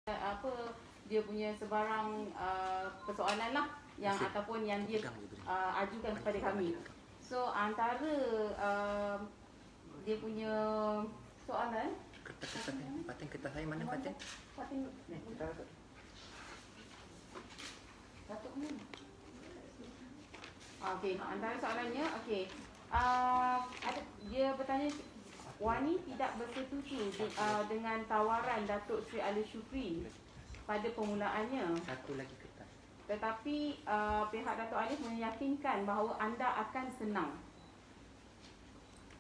apa dia punya sebarang persoalan lah yang ataupun yang dia ajukan kepada kami. So antara dia punya soalan Paten kertas saya mana paten? Paten ni Datuk ni. Okey, antara soalannya okey. Ada dia bertanya Wani tidak bersetuju dengan tawaran Datuk Seri Ali Shukri pada permulaannya. Satu lagi kertas. Tetapi pihak Datuk Alif meyakinkan bahawa anda akan senang.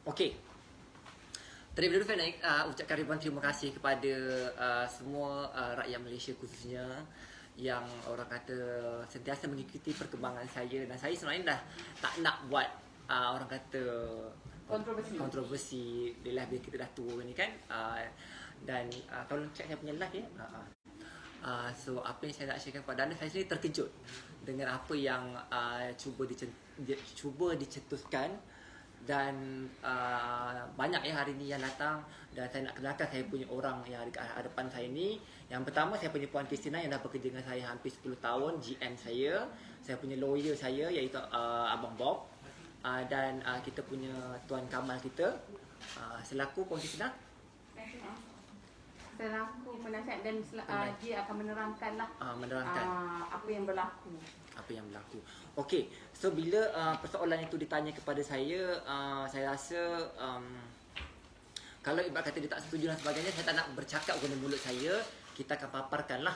Okey. Terlebih dahulu saya nak ucapkan ribuan terima kasih kepada semua rakyat Malaysia khususnya yang orang kata sentiasa mengikuti perkembangan saya, dan saya sebenarnya dah tak nak buat orang kata kontroversi bila kita dah tua ni kan, dan kalau check saya punya live ya. So apa yang saya nak sharekan kepada anda, saya sendiri terkejut dengan apa yang cuba dicetuskan, dan banyak ya hari ni yang datang, dan saya nak kenalkan saya punya orang yang ada kat hadapan saya ni. Yang pertama, saya punya Puan Christina yang dah bekerja dengan saya hampir 10 tahun, GM saya. Saya punya lawyer saya iaitu Abang Bob, dan kita punya Tuan Kamal kita selaku Puan Christina, selaku penasihat, dan dia akan menerangkanlah apa yang berlaku. Okey, so bila persoalan itu ditanya kepada saya rasa kalau ibarat kata dia tak setuju dan sebagainya, saya tak nak bercakap guna mulut saya. Kita akan paparkanlah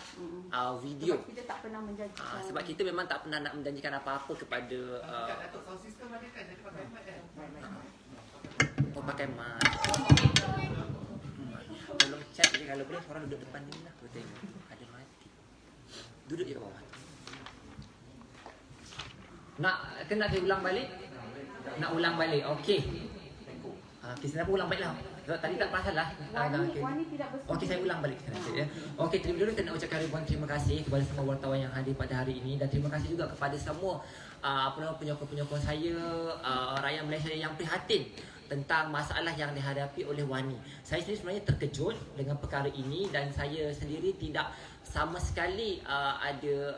video. Sebab kita tak pernah menjanjikan. Sebab kita memang tak pernah nak menjanjikan apa-apa kepada Datuk sound system ada kan, jadi pakai mic kan. pakai mic. Tolong chat je kalau boleh, orang duduk depan ni lah. Kita tengok ada mati. Duduk je kat bawah. Nak saya ulang balik? Nak ulang balik. Okey. Kita nak ulang balik lah. Tadi tak pasal lah. Wani tidak bersetuju. Okey, saya ulang balik sekali ya. Okey, terlebih dahulu saya nak ucapkan ribuan terima kasih kepada semua wartawan yang hadir pada hari ini, dan terima kasih juga kepada semua penyokong-penyokong saya, rakyat Malaysia yang prihatin tentang masalah yang dihadapi oleh Wani. Saya sendiri sebenarnya terkejut dengan perkara ini, dan saya sendiri tidak sama sekali ada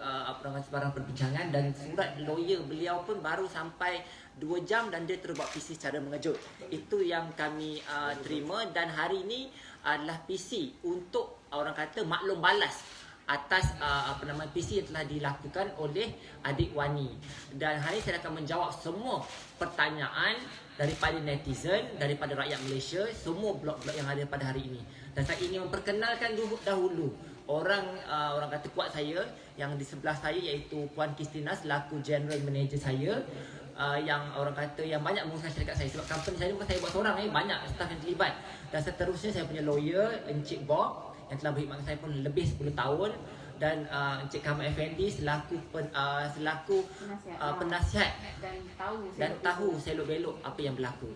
sebarang perbincangan, dan surat lawyer beliau pun baru sampai 2 jam dan dia terus buat PC secara mengejut. Itu yang kami terima, dan hari ini adalah PC untuk orang kata maklum balas atas PC yang telah dilakukan oleh adik Wani. Dan hari ini saya akan menjawab semua pertanyaan daripada netizen, daripada rakyat Malaysia, semua blog-blog yang ada pada hari ini. Dan saya ingin memperkenalkan dahulu orang kata kuat saya yang di sebelah saya, iaitu Puan Christina selaku General Manager saya, yang orang kata yang banyak menguruskan syarikat saya. Sebab company saya bukan saya buat seorang, banyak staff yang terlibat. Dan seterusnya saya punya lawyer Encik Bob yang telah berkhidmat dengan saya pun lebih 10 tahun, dan Encik Kamal Effendi selaku penasihat dan tahu selok-belok apa yang berlaku.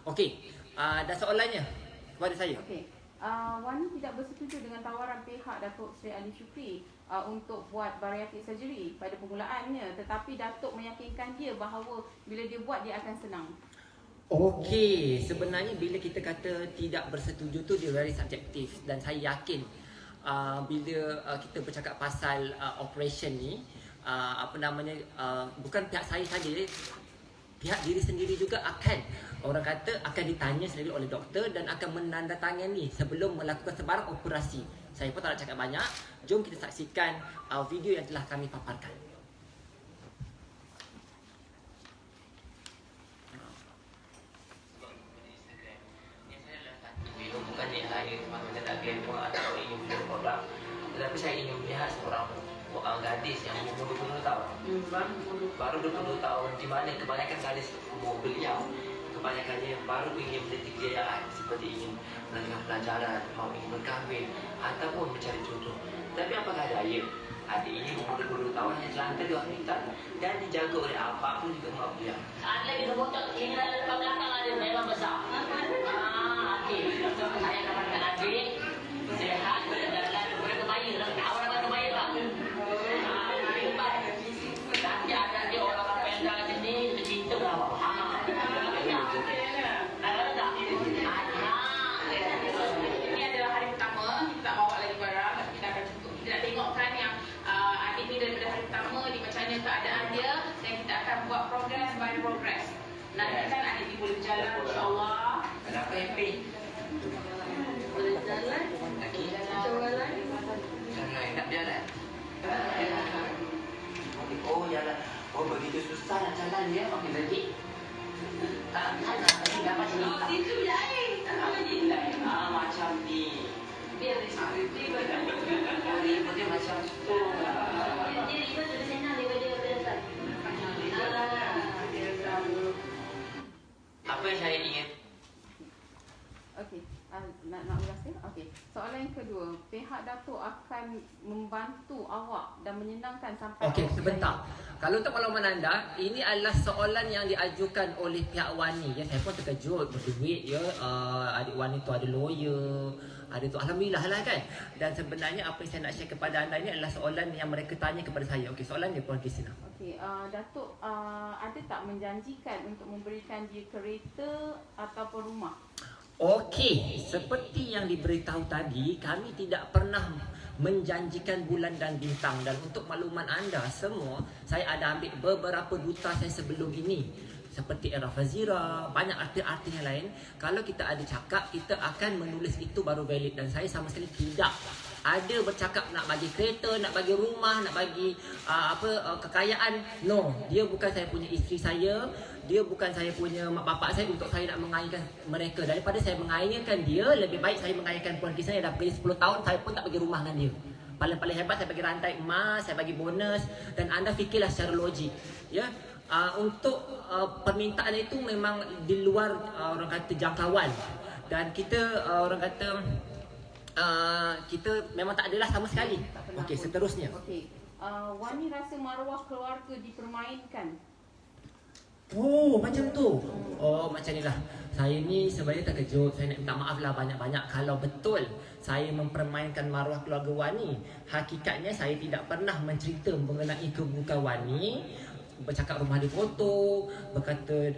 Okey, dan soalannya kepada saya. Okey. Wani tidak bersetuju dengan tawaran pihak Datuk Seri Ali Shukri untuk buat bariatric surgery pada permulaannya, tetapi Datuk meyakinkan dia bahawa bila dia buat dia akan senang. Okey, sebenarnya bila kita kata tidak bersetuju tu dia very subjektif, dan saya yakin bila kita bercakap pasal operation ni, bukan pihak saya saja, pihak diri sendiri juga akan ditanya sendiri oleh doktor, dan akan menandatangani sebelum melakukan sebarang operasi. Saya pun tak nak cakap banyak. Jom kita saksikan video yang telah kami paparkan. Bukan ni saya semata tak glamour atau ingin menjadi produk, tetapi saya ingin melihat seorang gadis yang umur 20 tahun, baru 20 tahun, di mana kebanyakan gadis umur beliau kebanyakannya baru ingin menjadi kejayaan, seperti ingin melanjutkan pelajaran, mahu ingin berkahwin ataupun mencari jodoh. Tapi apakah daya, adik ini umur 20 tahun hanya terlantar di hospital dan dijaga oleh abang pun juga mak beliau. Anda kita botak ini dalam belakang ada memang besar. Okey, saya katakan adik sehat berjalan berapa bayi dalam awal berapa bayi lah. Nanti ada dia orang pendek sini begitu lah. Ini adalah hari pertama kita bawa lagi barang, kita akan jemput jalan. Oh jalan. Oh begitu susah nak jalan dia. Okey lagi. Tadi dapat sini. Itu lain. Macam ni. Biar ribet. Ribut dia macam tu. Dia ribet lebih senang daripada biasa. Apa yang saya ingin Okey, nak ulas ya? Okey. Soalan yang kedua, pihak Datuk akan membantu awak dan menyenangkan sampai Okey, awak sebentar. Kalau untuk makluman anda, ini adalah soalan yang diajukan oleh pihak Wani. Ya, saya pun terkejut berduit ya. Adik Wani tu ada lawyer, ada tu alhamdulillah lah kan. Dan sebenarnya apa yang saya nak share kepada anda ini adalah soalan yang mereka tanya kepada saya. Okey, soalan dia Puan Christina. Okey, Datuk ada tak menjanjikan untuk memberikan dia kereta ataupun rumah? Okey, seperti yang diberitahu tadi, kami tidak pernah menjanjikan bulan dan bintang. Dan untuk makluman anda semua, saya ada ambil beberapa duta saya sebelum ini, seperti Era Fazira, banyak artis-artis yang lain. Kalau kita ada cakap, kita akan menulis itu baru valid. Dan saya sama sekali tidak ada bercakap nak bagi kereta, nak bagi rumah, nak bagi kekayaan. No, dia bukan saya punya isteri saya. Dia bukan saya punya mak bapak saya untuk saya nak mengayakan mereka. Daripada saya mengayakan dia, lebih baik saya mengayakan Puan Kisah yang dah bekerja 10 tahun, saya pun tak bagi rumah dengan dia. Paling-paling hebat saya bagi rantai emas, saya bagi bonus. Dan anda fikirlah secara logik. Ya, untuk permintaan itu memang di luar orang kata jangkauan. Dan kita orang kata kita memang tak adalah sama sekali. Okey, seterusnya. Okey. Wani rasa maruah keluarga dipermainkan. Oh, macam tu. Oh, macam ni lah. Saya ni sebenarnya terkejut. Saya nak minta maaf lah banyak-banyak kalau betul saya mempermainkan maruah keluarga Wani. Hakikatnya saya tidak pernah mencerita mengenai keburukan Wani. Bercakap rumah dia kotor, berkata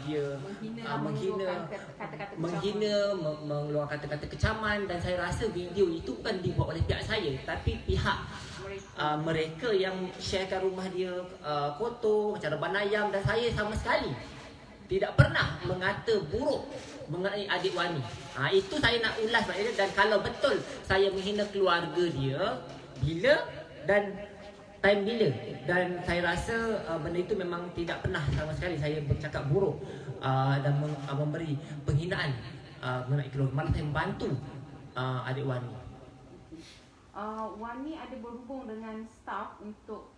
dia menghina, mengeluarkan kata-kata kecaman. Dan saya rasa video itu bukan dibuat oleh pihak saya, tapi pihak mereka yang sharekan rumah dia kotor, macam reban ayam. Dan saya sama sekali tidak pernah mengata buruk mengenai adik Wani. Itu saya nak ulas maknanya. Dan kalau betul saya menghina keluarga dia, bila dan time bila. Dan saya rasa benda itu memang tidak pernah sama sekali saya bercakap buruk dan memberi penghinaan mengenai keluarga. Malah saya membantu adik Wani. Wani ada berhubung dengan staf untuk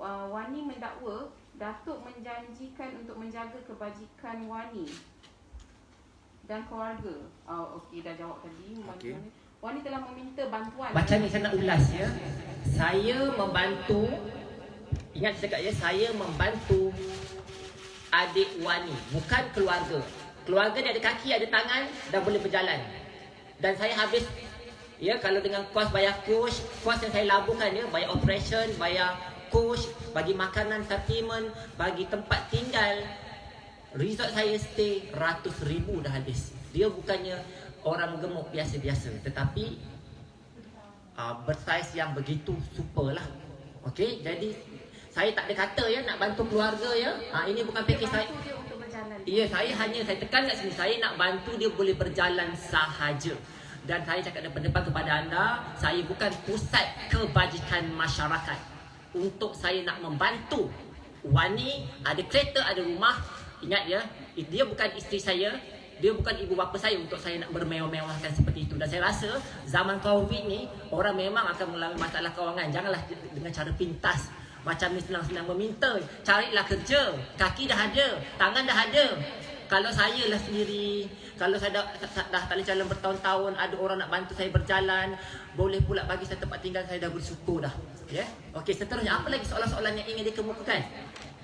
Wani mendakwa Datuk menjanjikan untuk menjaga kebajikan Wani dan keluarga. Okey, dah jawab tadi. Okey. Wani telah meminta bantuan. Macam ni saya nak ulas ya. Saya membantu, ingat saya cakap ya, saya membantu adik Wani, bukan keluarga. Keluarga dia ada kaki, ada tangan, dah boleh berjalan. Dan saya habis, ya, kalau dengan kos bayar coach, kos yang saya laburkan ya, bayar operation, bayar coach, bagi makanan, supplement, bagi tempat tinggal. Resort saya stay ratus ribu dah habis. Dia bukannya orang gemuk biasa-biasa, tetapi bersaiz yang begitu super lah. Okey, jadi saya tak ada kata ya nak bantu keluarga ya. Ini bukan package saya. Bantu dia untuk berjalan. Ya, saya tekan kat sini, saya nak bantu dia boleh berjalan sahaja. Dan saya cakap depan-depan kepada anda, saya bukan pusat kebajikan masyarakat. Untuk saya nak membantu Wani ada kereta, ada rumah. Ingat ya, dia bukan isteri saya, dia bukan ibu bapa saya untuk saya nak bermewah-mewahkan seperti itu. Dan saya rasa zaman Covid ni orang memang akan mengalami masalah kewangan. Janganlah dengan cara pintas macam ni senang-senang meminta. Carilah kerja, kaki dah ada, tangan dah ada. Kalau saya lah sendiri, kalau saya dah tak boleh jalan bertahun-tahun, ada orang nak bantu saya berjalan, boleh pula bagi saya tempat tinggal, saya dah bersyukur dah. Ya. Okey, seterusnya apa lagi soalan-soalan yang ingin dikemukakan?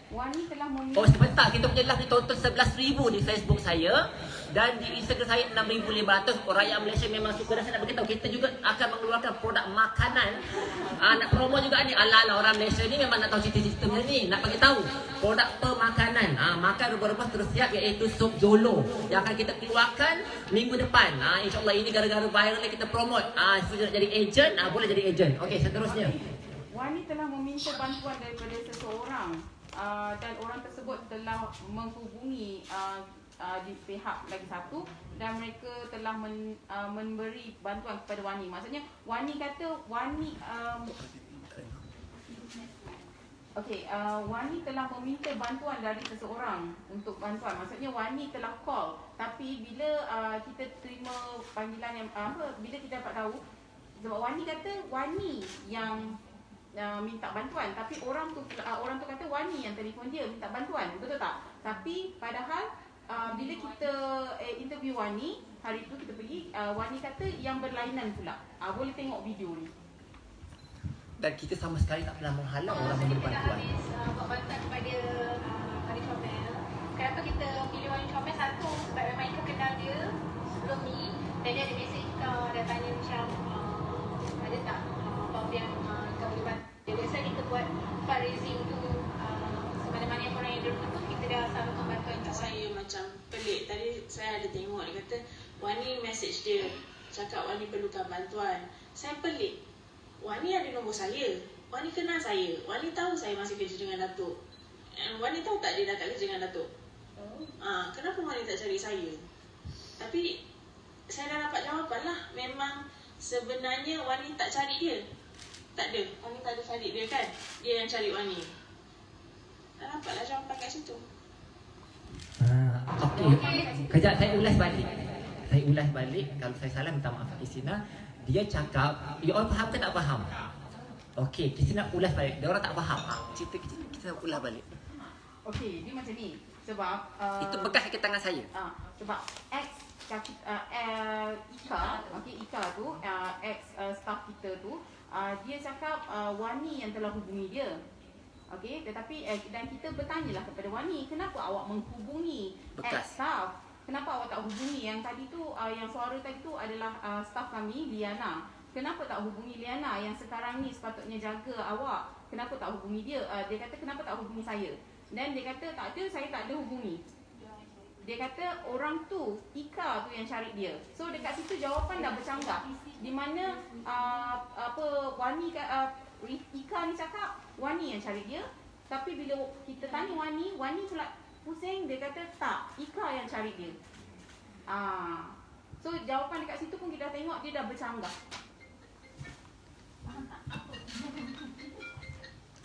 Wani telah Oh, sebentar, kita punya live ditonton 11,000 di Facebook saya dan di Instagram saya 6,500. Rakyat Malaysia memang suka. Dan saya nak beritahu, kita juga akan mengeluarkan produk makanan. Nak promo juga ni. Ala-ala orang Malaysia ni memang nak tahu cerita-cerita macam ni. Nak bagi tahu produk pemakanan. Makan rebah-rebah terus siap, iaitu sup Jolo yang akan kita keluarkan minggu depan. InsyaAllah ini gara-gara viral ni kita promote. Setuju nak jadi agent, boleh jadi agent. Okey, seterusnya. Wani telah meminta bantuan daripada seseorang dan orang tersebut telah menghubungi di pihak lagi satu dan mereka telah memberi bantuan kepada Wani. Maksudnya Wani kata Wani Wani telah meminta bantuan dari seseorang untuk bantuan. Maksudnya Wani telah call, tapi bila kita terima panggilan yang bila kita dapat tahu, sebab Wani kata Wani yang minta bantuan, tapi orang tu kata Wani yang telefon dia minta bantuan, betul tak? Tapi padahal bila kita interview Wani hari tu kita pergi, Wani kata yang berlainan pula. Boleh tengok video ni. Dan kita sama sekali tak pernah menghalang orang memberi bantuan. Buat bantuan kepada Wani Comel. Kenapa kita pilih Wani Comel? Satu, sebab memang Ika kenal dia sebelum ni. Dan dia ada mesej Ika, dia tanya macam ada tak apa yang Ika boleh bantu. Biasanya kita buat fundraising tu mana-mana yang orang yang ada rumah tu, kita dah salurkan bantuan. Saya macam pelik. Tadi saya ada tengok dia kata Wani message dia cakap Wani perlukan bantuan. Saya pelik. Wani ada nombor saya. Wani kenal saya. Wani tahu saya masih kerja dengan Datuk. Wani tahu tak dia dah tak kerja dengan Datuk? Kenapa Wani tak cari saya? Tapi saya dah dapat jawapan lah. Memang sebenarnya Wani tak cari dia. Tak ada. Wani tak ada cari dia kan? Dia yang cari Wani. Dah dapatlah jawapan kat situ. Okey. Kejap saya ulas balik. Kalau saya salah minta maaf Christina. Dia cakap, you all faham ke tak faham? Okey, kita nak ulas balik. Dia orang tak faham. Cerita kita nak ulas balik. Okey, dia macam ni. Sebab Itu bekas kat tangan saya. Sebab Ika tu ex staff kita tu, dia cakap Wani yang telah hubungi dia. Okey, tetapi dan kita bertanyalah kepada Wani, kenapa awak menghubungi ex staff? Kenapa awak tak hubungi yang tadi tu, yang suara tadi tu adalah staff kami, Liana. Kenapa tak hubungi Liana yang sekarang ni sepatutnya jaga awak? Kenapa tak hubungi dia? Dia kata kenapa tak hubungi saya? Dan dia kata tak ada, saya tak ada hubungi. Dia kata orang tu, Ika tu yang cari dia. So dekat situ jawapan dah bercanggah. Di mana Wani Ika ni cakap Wani yang cari dia. Tapi bila kita tanya Wani pula pusing, dia kata tak, Ika yang cari dia. So jawapan dekat situ pun kita dah tengok dia dah bercanggah.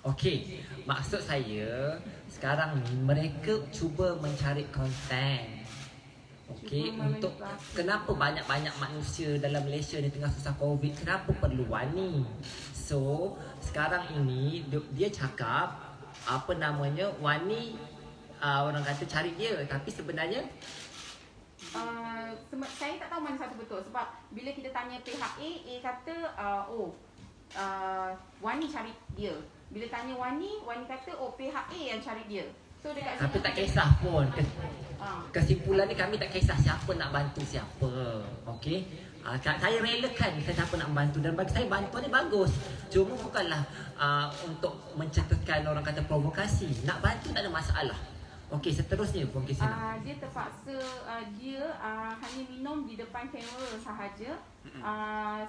Okey, maksud saya sekarang ni mereka cuba mencari konten. Okey, untuk kenapa banyak-banyak manusia dalam Malaysia ni tengah susah Covid, kenapa perlu Wani? So, sekarang ini dia cakap apa namanya, Wani orang kata cari dia, tapi sebenarnya saya tak tahu mana satu betul. Sebab bila kita tanya pihak A kata Wani cari dia. Bila tanya Wani kata pihak A yang cari dia. So dekat tapi tak kisah pun. Kesimpulan ni kami tak kisah siapa nak bantu siapa. Okey. Saya relakan siapa nak bantu, dan bagi saya bantuan ni bagus. Cuma bukanlah untuk mencetuskan orang kata provokasi. Nak bantu tak ada masalah. Okey, seterusnya Puan Christina. Dia terpaksa dia hanya minum di depan kamera sahaja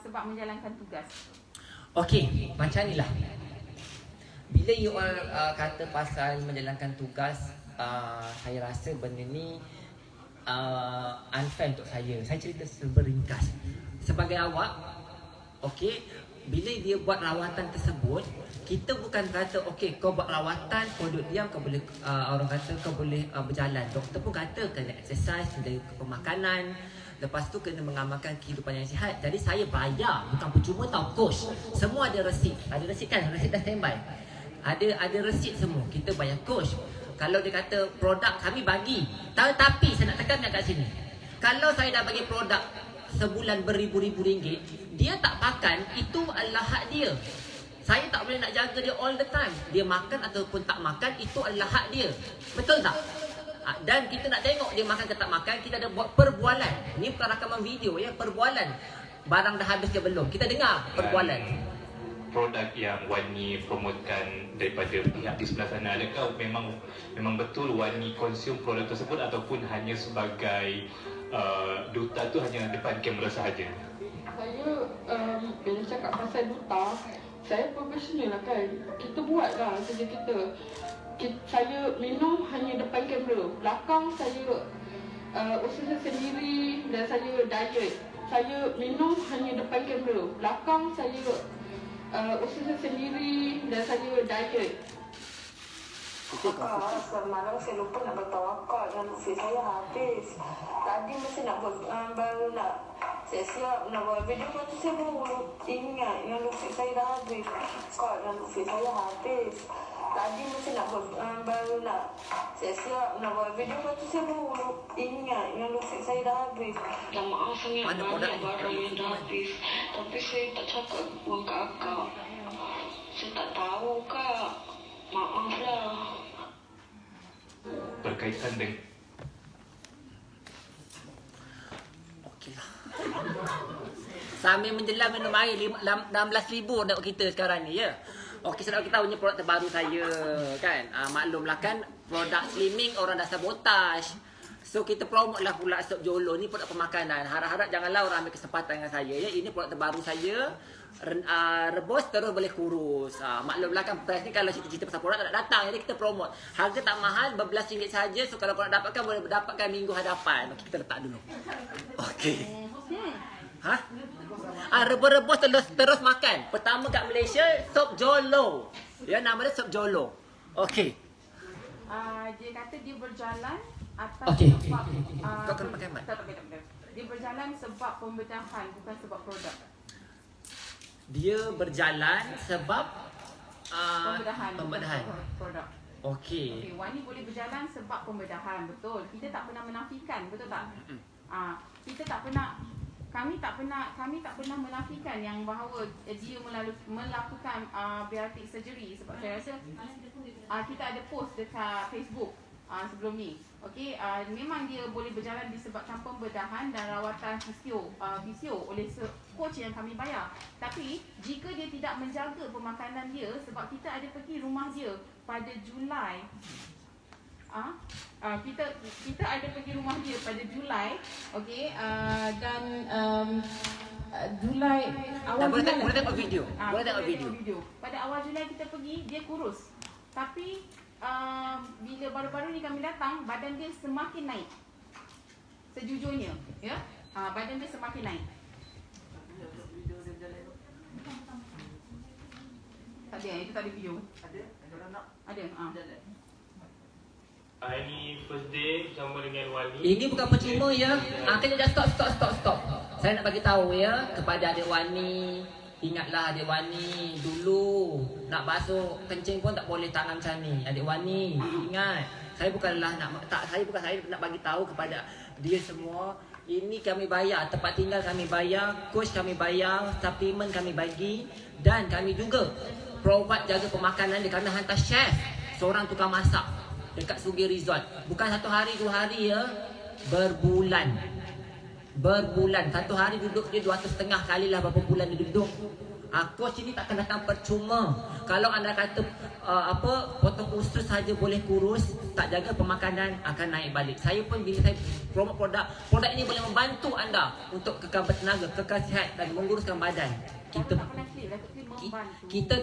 sebab menjalankan tugas. Okey, macam inilah. Bila you all kata pasal menjalankan tugas, saya rasa benda ni unfair untuk saya. Saya cerita seberingkas. Sebagai awak, okey, bila dia buat rawatan tersebut, kita bukan kata okey kau buat rawatan, kau duduk diam, kau boleh orang kata kau boleh berjalan. Doktor pun kata kena exercise, kena pemakanan, lepas tu kena mengamalkan kehidupan yang sihat. Jadi saya bayar, bukan percuma tau coach. Semua ada resit. Ada resit kan? Resit dah standby. Ada resit semua. Kita bayar coach. Kalau dia kata produk kami bagi, tapi saya nak tekankan kat sini, kalau saya dah bagi produk sebulan beribu-ribu ringgit, dia tak makan, itu adalah hak dia. Saya tak boleh nak jaga dia all the time. Dia makan ataupun tak makan, itu adalah hak dia. Betul tak? Dan kita nak tengok dia makan ke tak makan, kita ada buat perbualan. Ini bukan rakaman video ya, perbualan. Barang dah habis ke belum? Kita dengar perbualan. Produk yang Wani promotkan daripada pihak di sebelah sana, adakah memang betul Wani konsum produk tersebut ataupun hanya sebagai duta tu hanya depan kamera sahaja? Saya bila cakap pasal duta, saya profesional lah kan. Kita buat lah kerja kita. Saya minum hanya depan kamera. Belakang saya usaha sendiri dan saya diet. Saya minum hanya depan kamera. Belakang saya usaha sendiri dan saya diet. Kakak, semalam saya lupa nak beritahu akak yang Luffy saya habis. Tadi mesti nak baru nak siap-siap nak buat video, lepas tu saya baru ingat yang Luffy saya dah habis. Kak, yang Luffy saya habis. Tadi mesti nak baru nak siap-siap nak buat video, lepas tu saya baru ingat yang Luffy saya dah habis. Dan maaf sangat banyak barang yang dah habis. Tapi saya tak cakap dengan kakak. Saya tak tahu kak. Maaflah. Berkaitan dengan Okeylah. Sambil menjelang minum air 16,000 nak kita sekarang ni ya. Okey, sedang kita punya produk terbaru saya kan. Maklumlah kan produk slimming orang dah sabotaj. So kita promote lah pula Sop Jolo ni produk pemakanan. Harap-harap janganlah orang ambil kesempatan dengan saya ya. Ini produk terbaru saya. Rebus terus boleh kurus. Maklumlah kan price ni kalau cerita-cerita pasal produk tak nak datang. Jadi kita promote. Harga tak mahal, berbelas ringgit saja. So kalau korang dapatkan boleh dapatkan minggu hadapan. Okey, kita letak dulu. Okey. Ha? Rebus-rebus terus makan. Pertama kat Malaysia, Sop Jolo. Ya, nama dia Sop Jolo. Okey. Dia kata dia berjalan atas Okey. sebab Kau kena pakai mic. tak. Dia berjalan sebab pembedahan, bukan sebab produk. Dia berjalan sebab pembedahan. Produk. Okey. Okey, Wani boleh berjalan sebab pembedahan, betul. Kita tak pernah menafikan, betul tak? Kita tak pernah, kami tak pernah menafikan yang bahawa dia melakukan bariatric surgery, sebab saya rasa kita ada post dekat Facebook sebelum ni. Okey, memang dia boleh berjalan disebabkan pembedahan dan rawatan fisio oleh coach yang kami bayar. Tapi jika dia tidak menjaga pemakanan dia, sebab kita ada pergi rumah dia pada Julai. Kita ada pergi rumah dia pada Julai, okey, dan Julai awal Julai boleh tengok video. Boleh tengok video. Pada awal Julai kita pergi, dia kurus. Tapi bila baru-baru ni kami datang, badan dia semakin naik. Sejujurnya, ya. Badan dia semakin naik. Tak ada, itu tak ada video. Ada. Ini first day bersama dengan Wani. Ini bukan percuma ya. Kena stop. Saya nak bagi tahu ya kepada adik Wani. Ingatlah adik Wani, dulu nak basuh kencing pun tak boleh tangan macam ni. Adik Wani, ingat. Saya bukan nak bagi tahu kepada dia semua. Ini kami bayar, tempat tinggal kami bayar, coach kami bayar, suplemen kami bagi, dan kami juga provide jaga pemakanan dia kerana hantar chef, seorang tukang masak dekat Sugih Resort. Bukan 1 hari 2 hari ya, berbulan. Satu hari duduk dia 250 kali lah berapa bulan dia duduk. Coach ini takkan datang percuma. Kalau anda kata potong usus saja boleh kurus, tak jaga pemakanan akan naik balik. Saya pun bila saya promote produk ini boleh membantu anda untuk kekal bertenaga, kekal sihat dan menguruskan badan. Kita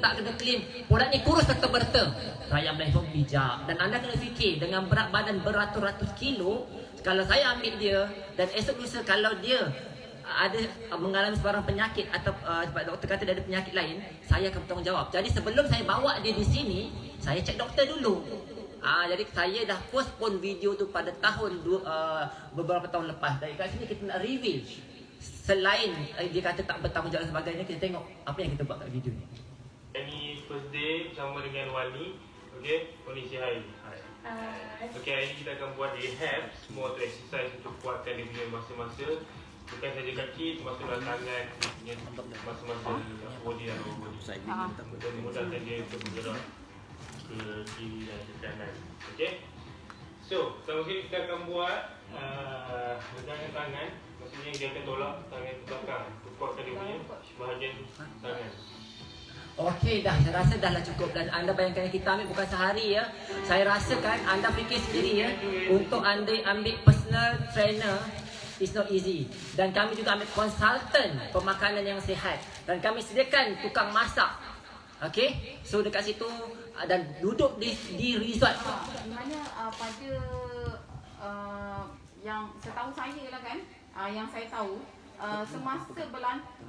tak kena claim produk ni kurus serta-merta. Rakyat Malaysia pun bijak. Dan anda kena fikir dengan berat badan beratus-ratus kilo, kalau saya ambil dia dan esok lusa kalau dia ada mengalami sebarang penyakit atau sebab doktor kata dia ada penyakit lain, saya akan bertanggungjawab. Jadi sebelum saya bawa dia di sini, saya cek doktor dulu. Jadi saya dah postpone video tu pada beberapa tahun lepas. Dari kat sini kita nak reveal. Selain dia kata tak bertanggungjawab dan sebagainya, kita tengok apa yang kita buat kat video ni. Ini first day bersama dengan Wani. Okey, Wani say hi. Okey, hari ni kita akan buat rehab, semua tu exercise untuk kuatkan dia punya masa-masa. Bukan saja kaki, termasuk dalam tangan, masa-masa body dan lower body. Dan memudahkan dia untuk bergerak ke kiri dan ke kanan. Okey. So, pertama sekali kita akan buat regangan tangan. Maksudnya dia akan tolak tangan ke belakang, kuatkan dia punya bahagian tangan. Okey dah, saya rasa dah lah cukup. Dan anda bayangkan kita ambil bukan sehari ya. Saya rasakan anda fikir sendiri ya, untuk anda ambil personal trainer it's not easy. Dan kami juga ambil konsultan pemakanan yang sihat. Dan kami sediakan tukang masak. Okey, so dekat situ dan duduk di resort. Di mana pada yang setahu saya lah kan, yang saya tahu, semasa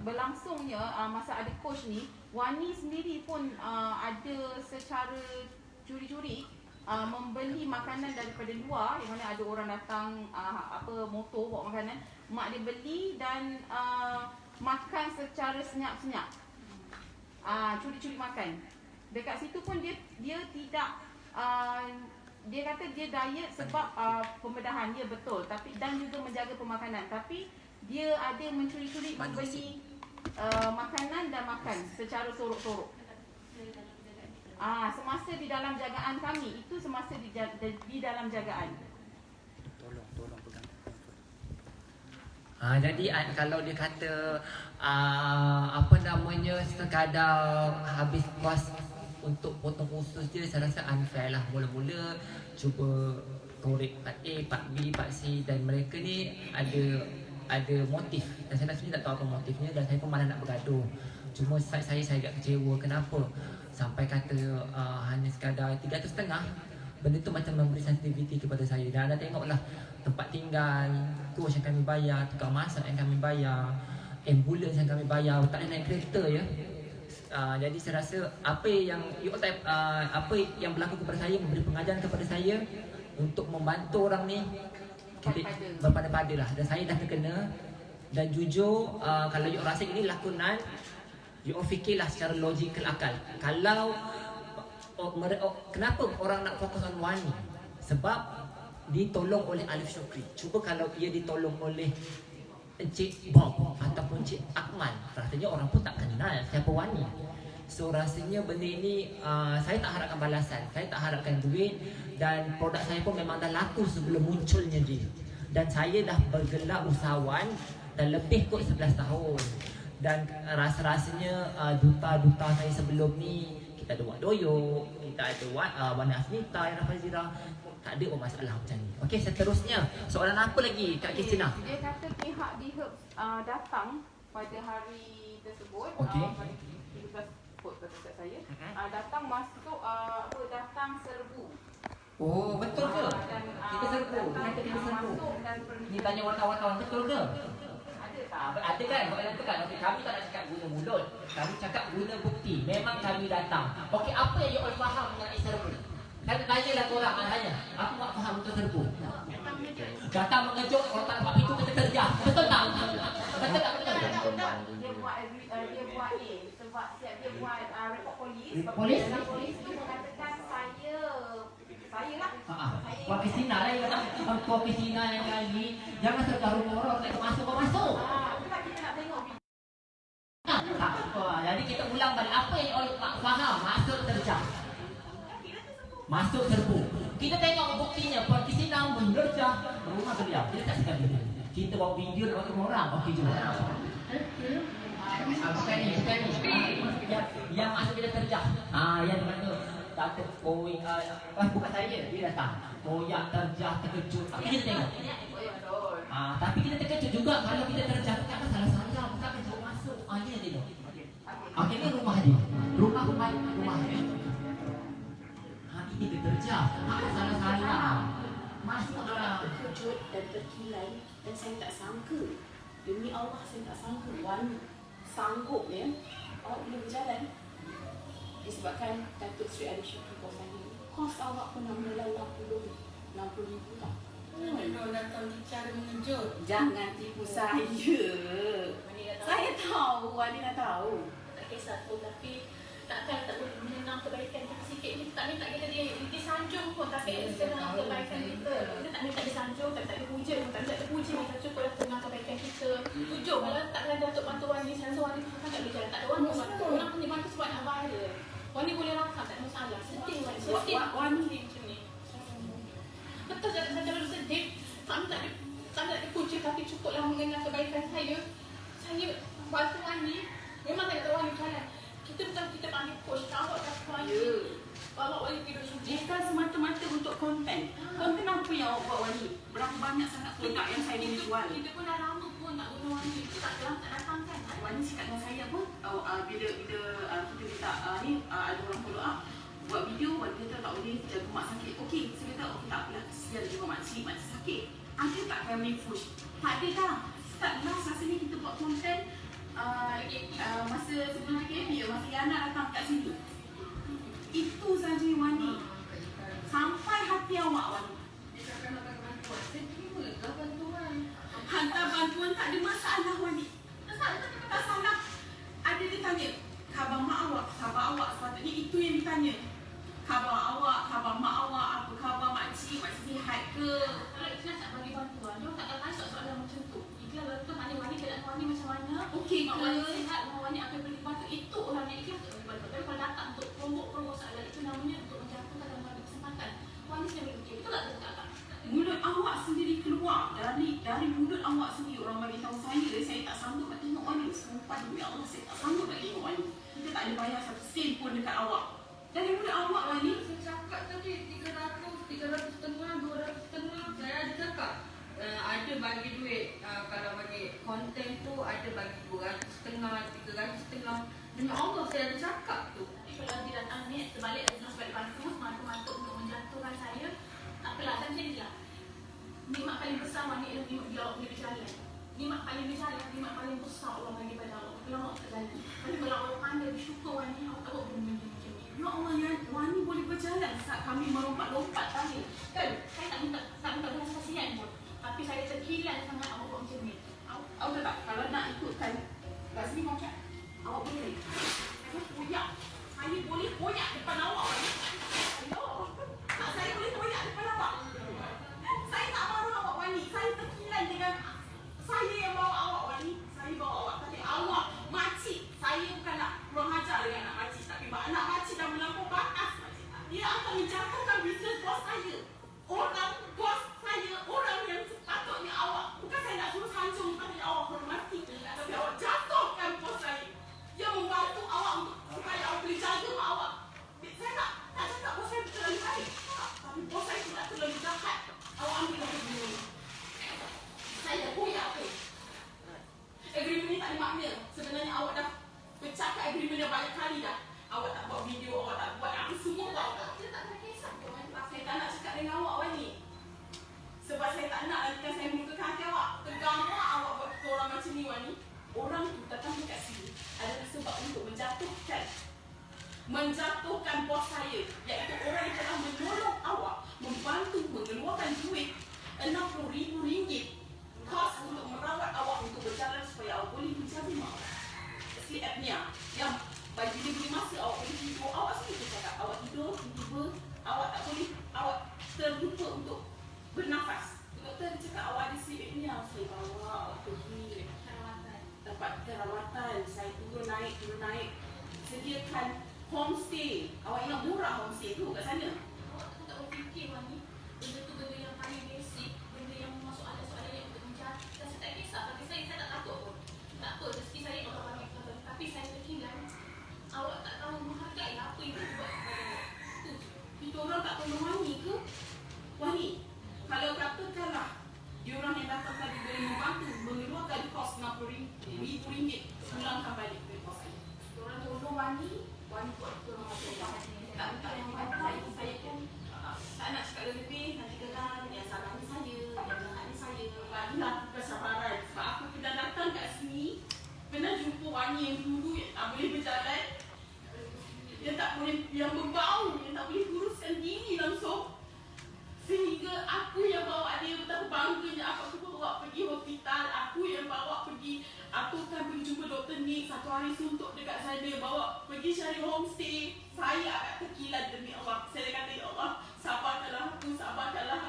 berlangsungnya masa ada coach ni, Wani sendiri pun ada secara curi-curi membeli makanan daripada luar, yang mana ada orang datang motor bawa makanan, mak dia beli dan makan secara senyap-senyap. Curi-curi makan. Dekat situ pun dia tidak dia kata dia diet sebab pembedahan, dia betul, tapi dan juga menjaga pemakanan, tapi dia ada mencuri-curi membeli makanan dan makan secara sorok-sorok. Semasa di dalam jagaan kami, itu semasa di dalam jagaan. Tolong pegang. Jadi kalau dia kata sekadar habis kos untuk potong usus je, saya rasa unfair lah. Mula-mula cuba korek part A, part B, part C, dan mereka ni ada motif, dan saya sebenarnya tak tahu apa motifnya, dan saya pun malah nak bergaduh. Cuma saya agak kecewa. Kenapa sampai kata hanya sekadar 350? Benda tu macam memberi sensitivity kepada saya. Dan anda tengoklah, tempat tinggal, coach yang kami bayar, tukang masak yang kami bayar, ambulans yang kami bayar, tak boleh naik kereta ya. Jadi saya rasa apa yang berlaku kepada saya, memberi pengajaran kepada saya untuk membantu orang ni, kita berpada-pada lah. Dan saya dah terkena. Dan jujur, kalau you rasa ini lakonan, you fikirlah secara logikal akal. Kalau kenapa orang nak fokus on Wani? Sebab ditolong oleh Alif Syukri. Cuba kalau ia ditolong oleh Encik Bob ataupun Encik Akmal, rasanya orang pun tak kenal siapa Wani. So rasanya benda ini saya tak harapkan balasan, saya tak harapkan duit, dan produk saya pun memang dah laku sebelum munculnya dia. Dan saya dah bergelar usahawan dan lebih kot 11 tahun. Dan rasa-rasanya duta-duta saya sebelum ni, kita ada Wak Doyo, kita ada Wana Asmita, Yana Fazira, tak ada masalah macam ni. Okey, seterusnya soalan apa lagi Kak Kristina? Dia kata pihak di Herbs datang pada hari tersebut. Okey. Kata saya, datang masuk datang serbu. Oh, betul ke? Kita serbu. Kita serbu. Ni tanya wartawan-wartawan, betul ke? Ada kan? Katakan, okay, kami tak nak cakap guna mulut, kami cakap guna bukti. Memang kami datang. Okey, apa yang you all faham mengenai serbu? Saya tanyalah korang, tanya. Aku tak faham untuk serbu. Datang mengejut, orang tak dapat pintu, kita terjah. Betul tak? Betul tak? Dia buat sebab dia buat report polis. Polis? Polis tu mengatakan saya lah. Puan Kristina lah yang kata. Puan Kristina yang kali, jangan tergaru orang nak masuk. Itulah kita nak tengok. Jadi kita ulang balik apa yang orang tak faham. Masuk terjah. Masuk serbu. Kita tengok buktinya. Puan Kristina menerjah rumah beliau. Kita tak sekat video. Kita bawa video dan waktu orang. Okey, jom. Bukan ni. Yang masuk bila terjah. Yang mana Datuk Koi, bukan saya, dia datang. Koyak terjah, terkejut. Tapi kita tengok. Tapi kita terkejut juga kalau kita terjah. Bukan salah-salah, bukan kejut masuk. Ini yang tengok. Okey, ni rumah dia. Rumah dia. Ini dia terjah. Salah-salah. Masuklah. Terkejut dan terkilai, dan saya tak sangka. Demi Allah, saya tak sangka Wani sanggup awak boleh berjalan. Disebabkan Datuk Seri Alif Syukri bos saya. Kos awak pun 60 ribu tak? Kalau datang bicara mengejut. Jangan tipu saya. Saya tahu, Wani dah tahu. Tak kisah tu, tapi takkan tak boleh menyenang kebaikan kita sikit. Kita tak minta kita disanjung pun, tapi senang kebaikan kita. Kita tak minta disanjung, tak minta dipuja pun, tak minta dipuji. Kita cukup tengah kebaikan kita. Tujuh, kalau tak ada Datuk bantu Wani, saya rasa Wani tak boleh jalan. Tak ada Wani bantu. Orang pun dibantu sebab nak bahaya. Wani boleh rakam, tak ada masalah. Sedih Wani. Wani macam ni. Betul, jangan sedih. Tak minta dipuja, tapi cukuplah mengenal kebaikan saya. Saya bantu Wani. Memang tak ada Wani jalan. Kita bukan kita panggil coach, awak dah Wani. Awak Wani pergi suji. Jika semata-mata untuk konten. Konten apa yang awak buat Wani? Berapa banyak sangat produk yang saya boleh jual? Kita pun dah lama pun nak guna Wani. Kita tak datang kan. Wani cakap dengan saya pun, bila kita minta ada orang follow up, buat video, Wani kata tak boleh jaga mak sakit. Okey, saya kata okey tak apalah, kesian juga makcik sakit. ada tak family food? Tak ada dah. Start last masa ni kita buat konten masa sebelum KKP, masa Yana datang kat sini. Itu saja Wani. Sampai hati awak Wani. Hantar bantuan tak ada masalah Wani. Tak salah. Ada dia tanya, khabar mak awak, khabar awak sepatutnya itu yang ditanya. Khabar awak, khabar mak awak, apa khabar makcik sihat ke? Kalau ikhlas tak bagi bantuan, dia tak akan tanya soalan macam tu. Ikhlas betul tanya Wani keadaan Wani macam mana. Okey Mak ke? Wani sihat, Mak Wani akan beri bantuan. Itu orang yang ikhlas tak bagi bantuan. Tapi kalau datang untuk promote soalan itu namanya untuk menjatuhkan dalam ada kesempatan. Wani sendiri fikir, betul tak? Mulut awak sendiri keluar dari mulut awak sendiri orang bagi tahu saya tak sanggup nak tengok Wani. Sumpah demi Allah saya tak sanggup nak tengok Wani. Kita tak ada bayar satu sen pun dekat awak. Dari mulut awak Wani. Saya cakap tadi 300 setengah, 200 setengah. Saya ada cakap ada bagi duit. Kalau bagi konten tu ada bagi 200 setengah, 300 setengah. Demi Allah saya ada cakap tu. Kalau dia datang ni sebalik bantu mantu untuk menjatuhkan saya, tak apalah macam ni lah. Nikmat paling besar Wani ialah nikmat bila awak boleh berjalan. Nikmat paling besar Allah bagi pada awak. Kalau awak tak jalan. Tapi kalau awak pandai bersyukur Wani, awak tak buat benda macam ni. Ya Allah ya, Wani boleh berjalan saat kami melompat-lompat tadi. Kan? Saya tak minta belas kasihan pun. Tapi saya terkilan sangat awak buat macam ni. Awak tak kalau nak ikutkan kat sini macam awak boleh. Saya koyak. Saya boleh koyak depan awak Wani. Ayo. Tak saya boleh koyak depan awak. Saya tak marah awak Wani. Saya terkilan dengan saya yang bawa awak Wani. Saya bawa awak. Tapi awak makcik. Saya bukan nak kurang ajar dengan anak makcik. Tapi anak makcik dah melampau batas. Dia akan menjatuhkan bisnes bos saya. Orang bos saya. Orang yang sepatutnya awak. Bukan saya nak suruh sanjung. Tapi awak hormati. Tapi awak jatuhkan bos saya. Dia membantu awak untuk supaya awak boleh jaga mak awak. Saya tak cakap bos saya terlalu baik. Tapi bos saya tidak terlalu jahat. Awak ambil lagi dulu. Saya dah koyak tu. Agreement ni tak ada makna. Sebenarnya awak dah pecahkan agreement dah banyak kali dah. Awak tak buat video, awak tak buat apa semua awak. Dia tak ada kisah pun. Saya tak nak cakap dengan awak Wani. Sebab saya tak nak nanti saya melukakan hati awak. Tergambar awak buat orang macam ni Wani. Orang tu datang dekat sini adalah sebab untuk menjatuhkan bos saya, iaitu orang yang telah menolong awak, membantu mengeluarkan duit RM60,000 kos untuk merawat awak untuk berjalan supaya awak boleh menjaga mak awak. Sleep apnea yang bagi dia beri masa awak boleh tidur, awak sendiri cakap awak tidur tiba-tiba awak tak boleh, awak terlupa untuk bernafas. Doktor dia cakap awak ada sleep apnea. Saya bawa awak pergi dapat rawatan. Saya turun naik sediakan homestay. Awak ingat murah homestay tu kat sana? Awak tak berfikir Wani. Benda tu benda yang paling basic. Benda yang masuk ada soalan yang untuk menjatuhkan. Saya tak kisah. Tapi saya tak takut pun. Tak apa. Rezeki saya orang banyak. Tapi saya terkilan. Awak tak tahu menghargai apa yang dia buat kepada awak. Itu orang tak tolong Wani ke? Wani, kalau katakanlah diorang yang datang tadi boleh membantu mengeluarkan kos RM60,000 pulangkan balik duit kos saya. Diorang tolong Wani buat tolong macam ni. Tak yang bantai. Saya pun tak nak cakap lebih. Nanti kena yang salah ni saya, yang jahat ni saya. Bagilah kesabaran. Sebab aku pernah datang kat sini, pernah jumpa Wani yang dulu yang tak boleh berjalan. Dia tak boleh, yang berbau, yang tak boleh kuruskan diri langsung. Sehingga aku yang bawa dia, betapa bangganya aku bawa pergi hospital. Aku yang bawa pergi, aku akan pergi jumpa Dr. Nick. Satu hari suntuk dekat sana, bawa pergi cari homestay. Saya agak terkilan demi Allah. Saya kata, ya Allah, sabarkanlah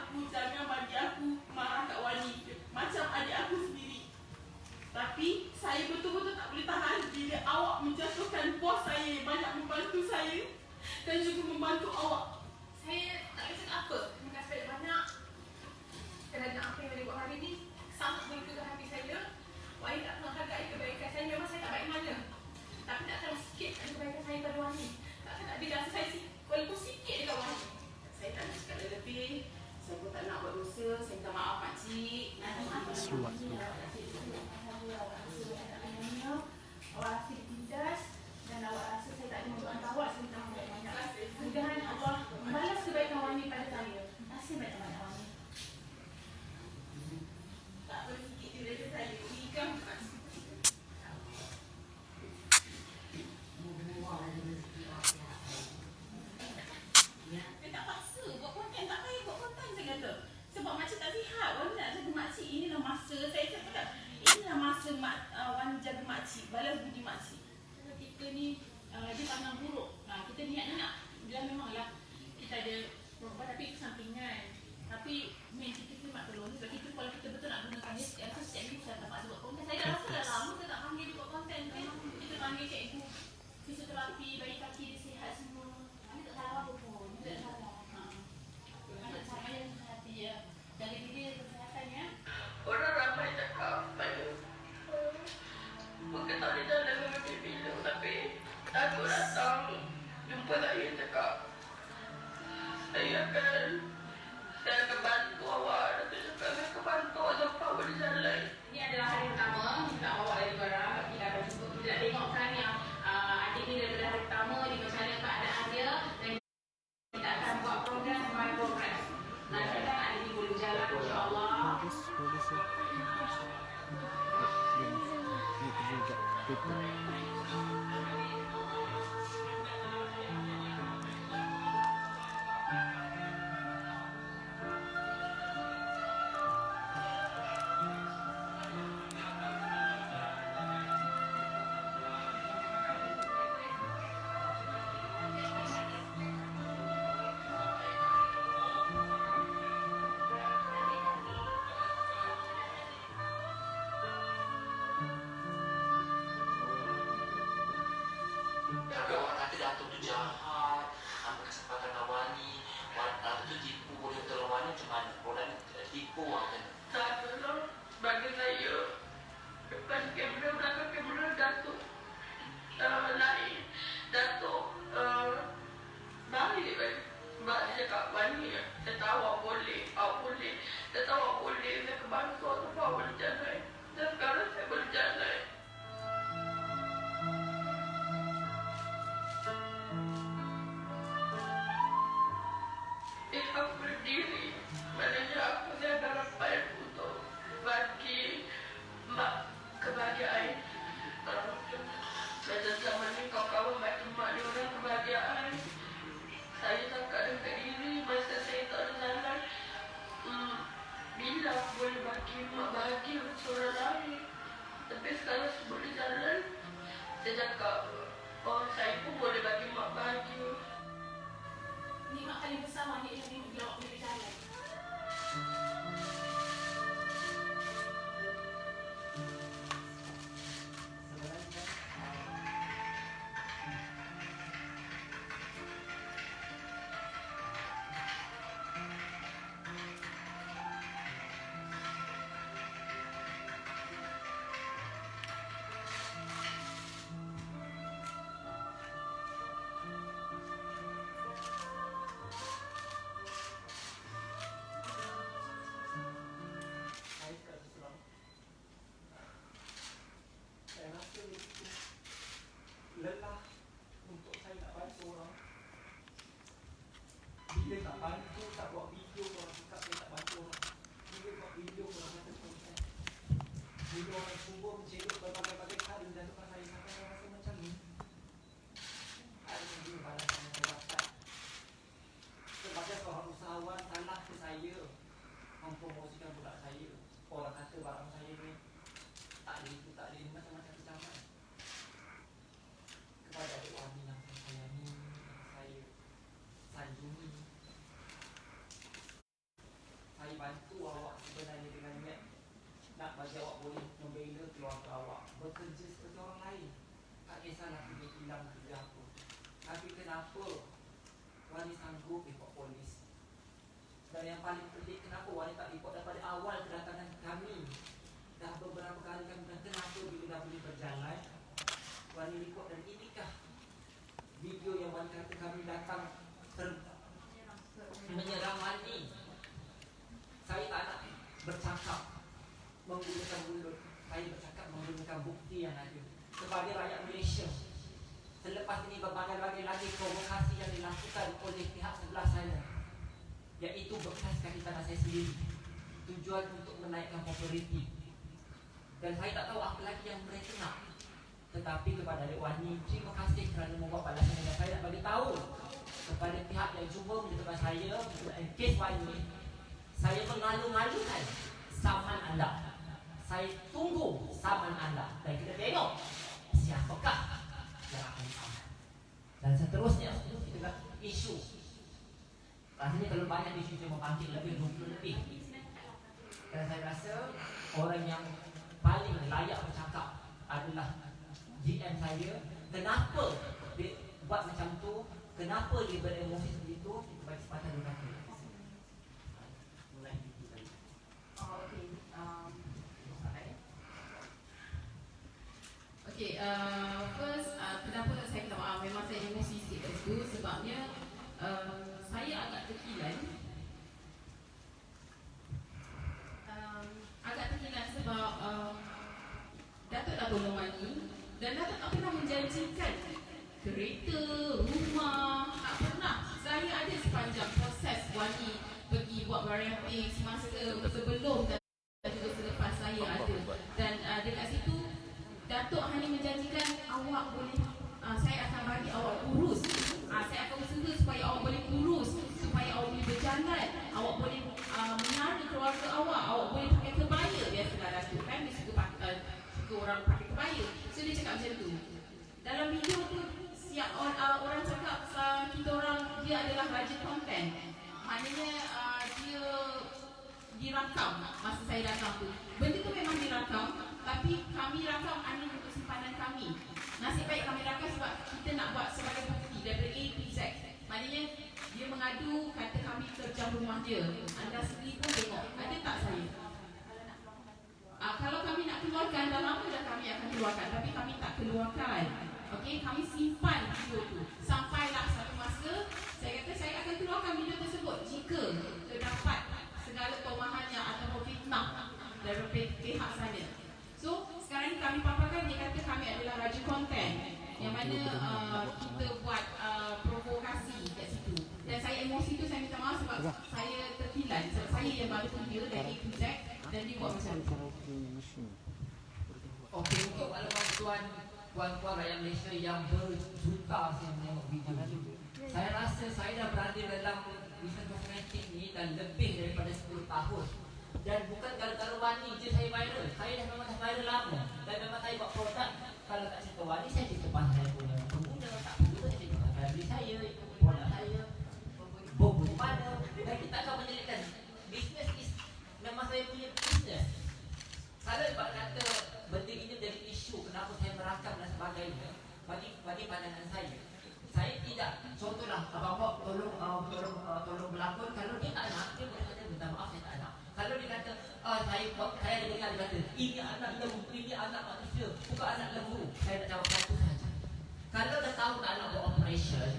aku, jangan bagi aku marah kat Wani macam adik aku sendiri. Tapi saya betul-betul tak boleh tahan bila awak menjatuhkan bos saya yang banyak membantu saya dan juga membantu awak. Saya tak boleh cakap apa. Terima kasih banyak kerana apa yang dia buat hari ni sangat menggugah hati saya. Wani tak menghargai kebaikan saya. Memang saya tak baik mana. Tapi tak tahu sikit kebaikan saya pada Wani. Takkan tak ada saya walaupun sikit dekat Wani. Saya tak nak cakap lebih. Saya pun tak nak buat dosa. Saya minta maaf makcik. Awak rasa ditindas dan awak rasa saya tak ada mendoakan awak. Saya minta maaf banyak. Mudah-mudahan Allah membalas kebaikan Wani pada saya. Terima kasih banyak-banyak Wani. fisioterapi bagi kaki dia sihat semua. Anak tak salah apa pun. Tak salah. Anak sama yang hati ya. Jaga diri kesehatan ya. Orang ramai cakap mungkin tak ada jalan dengan bila, tapi aku datang jumpa saya cakap saya akan bantu awak. Datuk cakap saya akan bantu awak sampai awak di jalan. Ini adalah hari pertama kita awak dari barang. Kita akan cuba kita tengok kan yang adik ni daripada hari pertama di macam mana keadaan dia, dan kita akan buat program by progress. Nanti kan adik ni boleh jalan insya-Allah. Tapi orang kata Datuk tu jahat, ambil kesempatan awak ni, Datuk tu tipu, boleh tolong mana macam mana? Orang tipu awak kan? Tak tolong bagi saya depan kamera, belakang kamera Datuk lain. Datuk baik kan? Sebab dia cakap Wani, saya tahu awak boleh. Saya tahu awak boleh, saya akan bantu awak sampai awak boleh jalan. Dan sekarang saya boleh jalan. Aku berdiri, maknanya aku ada harapan untuk bagi mak kebahagiaan. Macam zaman ni kawan-kawan bagi mak dia orang kebahagiaan. Saya cakap dengan diri masa saya tak ada jalan, bila aku boleh bagi mak bahagia seorang lain. Tapi sekarang saya boleh jalan, saya cakap saya pun boleh bagi mak bahagia. Nikmat paling besar Wani yang bila awak boleh jalan. Lelah untuk saya nak bantu orang. Bila tak bantu, tak buat video, orang cakap saya tak bantu orang. Bila buat video, orang kata konten. Bila orang cuba menceluk berbagai-bagai hal dan tukar saya sampai saya rasa macam ni. Ada yang balasan yang saya dapat. Sebagai seorang usahawan, salah ke saya mempromosikan produk saya. Orang kata barang saya ni tak ada itu, tak ada ini, macam-macam kecaman. Kepada adik Wani yang saya sayangi, yang saya sanjungi, saya bantu awak sebenarnya dengan niat nak bagi awak boleh membela keluarga awak, bekerja seperti orang lain. Tak kisahlah pergi hilang kerja apa. Tapi kenapa Wani sanggup report polis? Dan yang paling penting, kenapa Wani tak report daripada awal kedatangan kami? Dah beberapa kali kami dah, kenapa bila dah boleh berjalan Wani report? Dan inikah video yang Wani kata kami datang menyerang Wani? Saya tak nak bercakap menggunakan mulut, saya bercakap menggunakan bukti yang ada kepada rakyat Malaysia. Selepas ini berbagai-bagai lagi provokasi yang dilakukan oleh pihak sebelah saya, iaitu bekas kaki tanah saya sendiri, tujuan untuk menaikkan populariti. Dan saya tak tahu apa lagi yang mereka nak. Tetapi kepada adik Wani, terima kasih kerana membuat balasan. Dan saya nak bagi tahu kepada pihak yang cuba menjatuhkan saya mengenai kes Wani, saya mengalu-alukan saman anda. Saya tunggu saman anda dan kita tengok siapakah yang akan saman. Dan seterusnya kita isu. Rasanya kalau banyak isu yang membangkit lebih 20 lebih. Dan saya rasa orang yang paling layak bercakap adalah GM saya. Kenapa kenapa dia beremosi sebegitu, kita bagi sepatah dia kata. Mulai itu tadi. Okay. Okay, first, kenapa saya minta maaf, memang saya emosi sikit kat situ sebabnya saya agak terkilan. Sebab Datuk dah tolong Wani dan Datuk tak pernah menjanjikan kereta, rumah, tak pernah. Saya ada sepanjang proses Wani pergi buat variety semasa sebelum dan juga selepas saya ada. Dan dekat situ Datuk hanya menjanjikan awak boleh, saya akan bagi awak kurus, saya akan usaha supaya awak boleh kurus, supaya awak boleh berjalan, awak boleh menyara keluarga awak boleh pakai kebaya. Biasalah Datuk kan, dia suka orang pakai kebaya. So dia cakap macam tu. Dalam video tu siap orang cakap kita orang dia adalah raja konten. Maknanya dia dirakam masa saya datang tu. Benda tu memang dirakam, tapi kami rakam hanya untuk simpanan kami. Nasib baik kami rakam sebab kita nak buat sebagai bukti daripada A to Z. Maknanya dia mengadu kata kami terjam rumah dia. Anda sendiri pun tengok, ada tak saya? Kalau kami nak keluarkan, dah lama dah kami akan keluarkan, tapi kami tak keluarkan. Okey, kami simpan video tu. Sampailah satu masa, saya kata saya akan keluarkan video tersebut jika terdapat segala tomahannya ataupun fitnah dari pihak sana. So, sekarang ni kami paparkan, dia kata kami adalah raja konten. Yang mana kita buat provokasi kat situ. Dan saya emosi tu saya minta maaf sebab saya terkilan. Sebab saya yang bantu dia dari A to Z dan dia buat macam tu. Okey, untuk tuan-tuan rakyat Malaysia yang berjuta saya menengok video ni, saya rasa saya dah berada dalam bisnes kosmetik ni dah lebih daripada 10 tahun. Dan bukan gara-gara Wani je saya viral. Saya dah memang dah viral lama. Dan memang saya buat produk. Kalau tak cerita Wani, saya cerita pasal saya punya pengguna. Tak perlu saya cerita pasal family saya, produk saya, bomba mana. Dan kita akan menyelitkan. Bisnes is memang saya punya bisnes. Kalau sebab kata benda ini jadi isu, kenapa saya merakam dan sebagainya, bagi pandangan saya tidak, contohlah abang-abang tolong berlakon. Kalau dia tak nak, dia boleh kata minta maaf saya tak nak. Kalau dia kata saya dengar dia kata ini anak lembu, ini anak manusia, bukan anak lembu, saya nak jawab satu saja. Kalau dah tahu tak nak buat operation,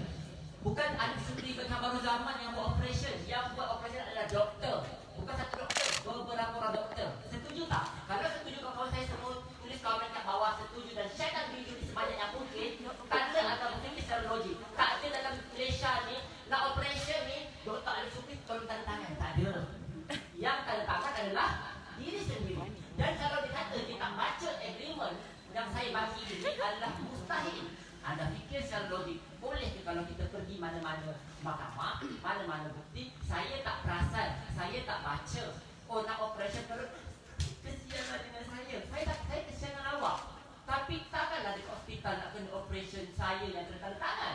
bukan anak sendiri macam baru zaman yang buat operation. Yang buat operation adalah doktor, bukan satu doktor, beberapa orang doktor. Setuju tak? Kalau setuju, kawan saya semua tulis komen kat bawah setuju dan sharekan video ni sebanyak yang mungkin. Tanda atau mungkin secara logik. Tak ada dalam Malaysia ni nak operation ni doktor ada supris tolong tanda tangan. Tak ada. Yang tanda tangan adalah diri sendiri. Dan kalau dikata kita baca agreement yang saya bagi ini adalah mustahil. Anda fikir secara logik, boleh ke kalau kita pergi mana-mana mahkamah, mana-mana bukti, saya tak perasan, saya tak baca. Oh nak operation perut, kesianlah dengan saya. Saya kesian dengan awak. Tapi takkanlah di hospital nak kena operation saya yang kena tanda tangan.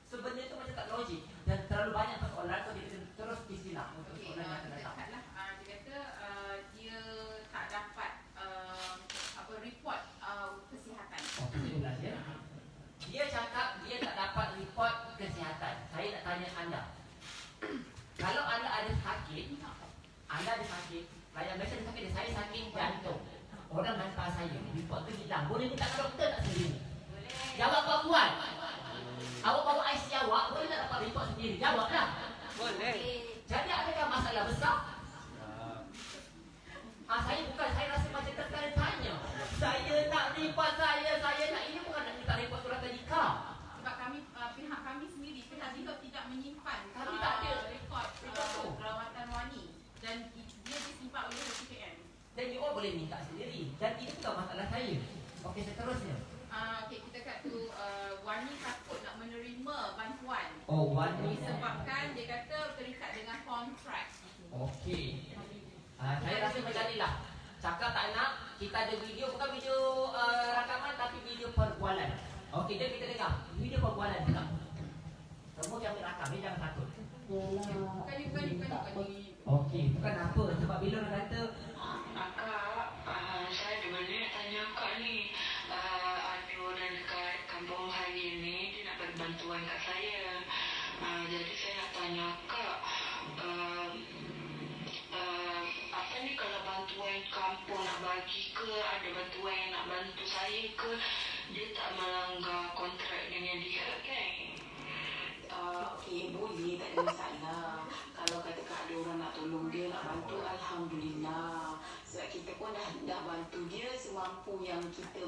Sebenarnya itu macam tak logik. Dan terlalu banyak persoalan, so dia terus istilah untuk soalan yang akan datang. Dia kata dia tak dapat report kesihatan. Itulah dia. Dia cakap dia tak dapat report kesihatan. Saya nak tanya anda. Kalau anda ada sakit, rakyat Malaysia ada sakit, saya sakit jantung. Orang hantar saya, report tu hilang. Boleh minta ke doktor tak sendiri? Jawab puan. Awak bawa IC awak, boleh tak dapat report sendiri? Jawablah. Boleh. Jadi adakah masalah besar? Saya rasa macam tertanya. Saya nak report saya nak ini bukan nak minta report surat tadika. Sebab pihak kami sendiri, pihak Zihab tidak menyimpan kami tak ada rekod perawatan Wani dan dia disimpan oleh HPM. Dan you all boleh minta sendiri. Dan itu bukan masalah saya. Okey, seterusnya. Okey, kita kat tu Wani takut nak menerima bantuan. Oh, Wani. Disebabkan dia kata terikat dengan kontrak. Okey. Saya rasa macam cakap tak nak, kita ada video, bukan video rakaman tapi video perbualan. Okey, jadi kita dengar video perbualan kita. Semua yang rakam, dia jangan takut. Bukan. Okey, bukan apa. Sebab bila orang kata saya ada balik tanya kak ni, ada orang dekat kampung hari ni dia nak bantuan kat saya. Jadi saya nak tanya Kak, apa ni kalau bantuan kampung nak bagi ke, ada bantuan yang nak bantu saya ke, dia tak melanggar kontrak dengan dia kan? Okey, boleh, tak ada masalah. Kalau katakan ada orang nak tolong dia, nak bantu, alhamdulillah. Sebab kita pun dah bantu dia semampu yang kita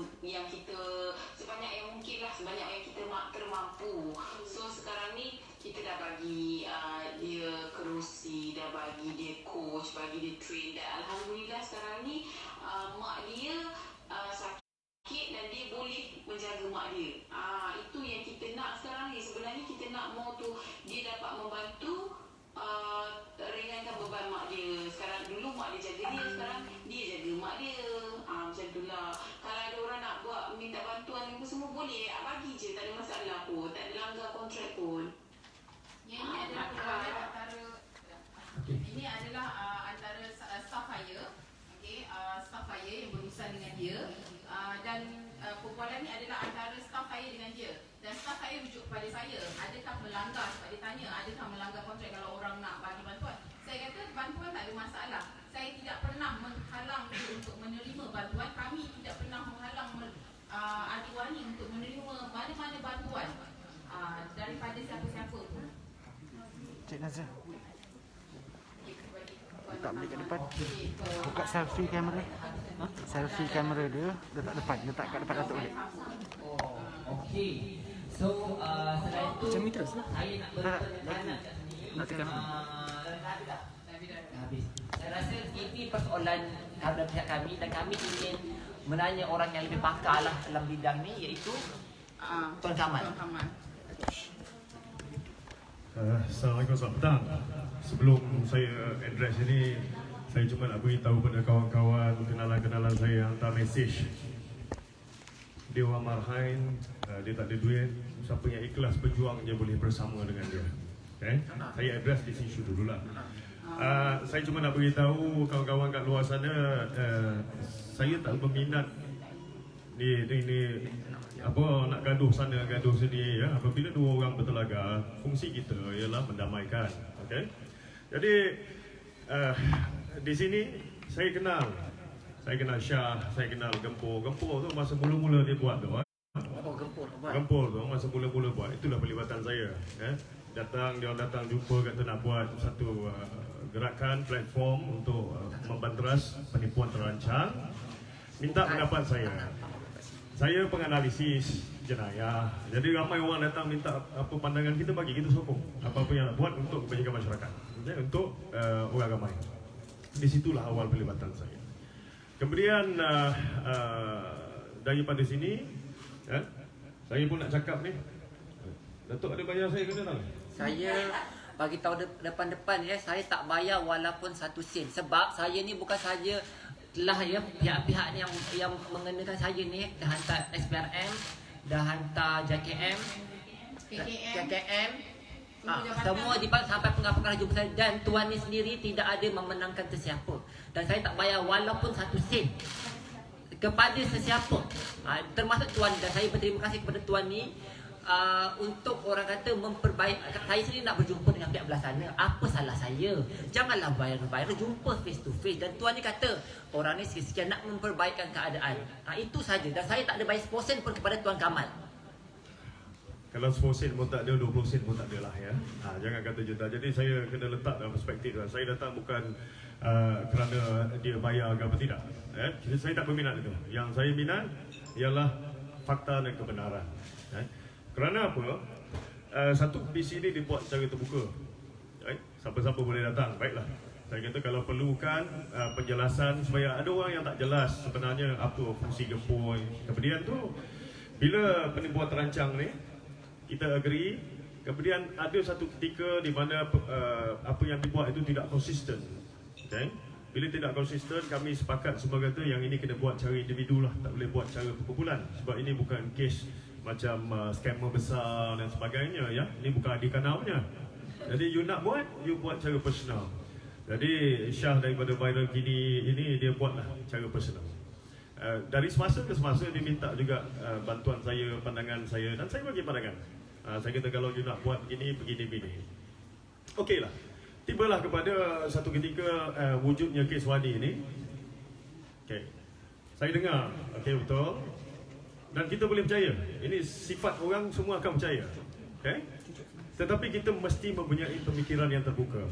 sebanyak yang mungkin lah, sebanyak yang kita termampu. So sekarang ni kita dah bagi dia kerusi, dah bagi dia coach, bagi dia train, dan alhamdulillah sekarang ni mak dia sakit dan dia boleh menjaga mak dia. Itu yang kita nak sekarang ni. Sebenarnya kita nak mau tu dia dapat membantu ringankan beban mak dia. Sekarang dulu mak dia jaga dia, sekarang dia jaga mak dia. Macam tu lah. Kalau ada orang nak buat minta bantuan ni semua boleh, bagi je, tak ada masalah pun, tak ada langgar kontrak pun. Yang ini adalah perbualan antara ini adalah antara staff saya, okey, staff saya yang berurusan dengan dia, dan perbualan ni adalah antara staff saya dengan dia, dan staff saya rujuk kepada saya, adakah melanggar, sebab dia tanya adakah melanggar kontrak kalau orang nak bagi bantuan. Saya kata bantuan tak ada masalah, saya tidak pernah menghalang dia untuk menerima bantuan, kami tidak pernah menghalang adik Wani untuk menerima mana-mana bantuan daripada siapa-siapa pun. Cik Nazra, tak balik kat depan. Buka selfie kamera. Selfie kamera dia letak depan, letak kat depan Datuk balik. Okey. So selain tu macam ni terus lah. Saya nak bertanya kat sini. Nak tekan mana? Habis. Saya rasa ini persoalan dari pihak kami, dan kami ingin menanya orang yang lebih pakar lah dalam bidang ni, iaitu Tuan Kamal. Assalamualaikum, selamat petang. Sebelum saya address ini, saya cuma nak beritahu pada kawan-kawan, kenalan-kenalan saya yang hantar mesej. Dia orang marhain, dia tak ada duit, siapa yang ikhlas berjuang je boleh bersama dengan dia. Okay? Saya address this issue dululah. Saya cuma nak beritahu kawan-kawan kat luar sana, saya tak berminat ni apa nak gaduh sana gaduh sini ya. Apabila dua orang bertelaga, fungsi kita ialah mendamaikan. Okey. Jadi di sini saya kenal Syah, saya kenal Gempur tu masa mula-mula dia buat tu. Gempur tu masa mula-mula buat, itulah pelibatan saya. Dia datang jumpa, kata nak buat satu gerakan platform untuk membanteras penipuan terancang. Minta pendapat saya. Saya penganalisis jenayah. Jadi ramai orang datang minta apa pandangan kita, bagi kita sokong apa-apa yang nak buat untuk kebajikan masyarakat, untuk orang ramai. Di situlah awal pelibatan saya. Kemudian daripada sini saya pun nak cakap ni, Datuk ada bayar saya ke tak? Saya bagi tahu depan-depan ya, saya tak bayar walaupun 1 sen, sebab saya ni bukan saja telah ya pihak-pihak yang mengenakan saya ni dah hantar SPRM, dah hantar JKM, KKM, semua sampai pengacara jumpa saya, dan tuan ni sendiri tidak ada memenangkan sesiapa, dan saya tak bayar walaupun 1 sen kepada sesiapa, termasuk tuan, dan saya berterima kasih kepada tuan ni untuk orang kata memperbaik. Saya sendiri nak berjumpa dengan pihak belah sana, apa salah saya? Janganlah viral, jumpa face to face. Dan tuan ni kata orang ni sekian nak memperbaikan keadaan. Itu saja, dan saya tak ada bayar 10 sen pun kepada Tuan Kamal. Kalau 10 sen pun tak ada, 20 sen pun tak ada lah ya. Jangan kata juta. Jadi saya kena letak dalam perspektif lah. Saya datang bukan kerana dia bayar ke apa, tidak. Saya tak berminat itu. Yang saya minat ialah fakta dan kebenaran. Kerana apa? Satu PC ni dibuat secara terbuka. Siapa-siapa boleh datang. Baiklah. Saya kata kalau perlukan penjelasan, supaya ada orang yang tak jelas sebenarnya apa fungsi Gempur. Kemudian tu bila penipuan terancang ni kita agree, kemudian ada satu ketika di mana apa yang dibuat itu tidak konsisten. Okay? Bila tidak konsisten, kami sepakat semua kata yang ini kena buat cara individu lah, tak boleh buat cara perkumpulan, sebab ini bukan kes macam scammer besar dan sebagainya ya. Ini bukan adik kanalnya. Jadi you nak buat, you buat cara personal. Jadi Syah daripada viral kini ini dia buatlah cara personal. Dari semasa ke semasa dia minta juga bantuan saya, pandangan saya, dan saya bagi pandangan. Saya kata kalau you nak buat begini. Okeylah. Tibalah kepada satu ketika wujudnya kes Wani ini. Okey. Saya dengar, okey betul. Dan kita boleh percaya. Ini sifat orang semua akan percaya. Okey. Tetapi kita mesti mempunyai pemikiran yang terbuka.